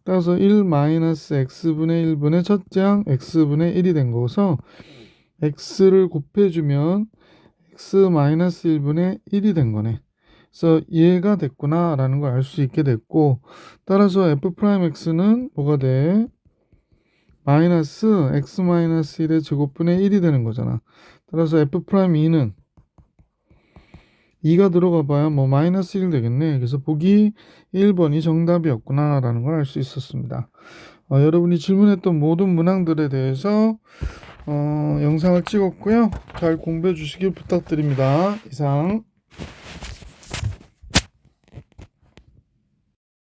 따라서 1 마이너스 x분의 1분의 첫째 항 x분의 1이 된 거서 x를 곱해주면 x 마이너스 1분의 1이 된 거네. 그래서 얘가 됐구나 라는 걸 알 수 있게 됐고, 따라서 f'x는 뭐가 돼? 마이너스 x 마이너스 1의 제곱분의 1이 되는 거잖아. 따라서 f'2는 2가 들어가 봐야 뭐 마이너스 1 되겠네. 그래서 보기 1번이 정답이었구나 라는 걸 알 수 있었습니다. 여러분이 질문했던 모든 문항들에 대해서 영상을 찍었고요. 잘 공부해 주시길 부탁드립니다. 이상.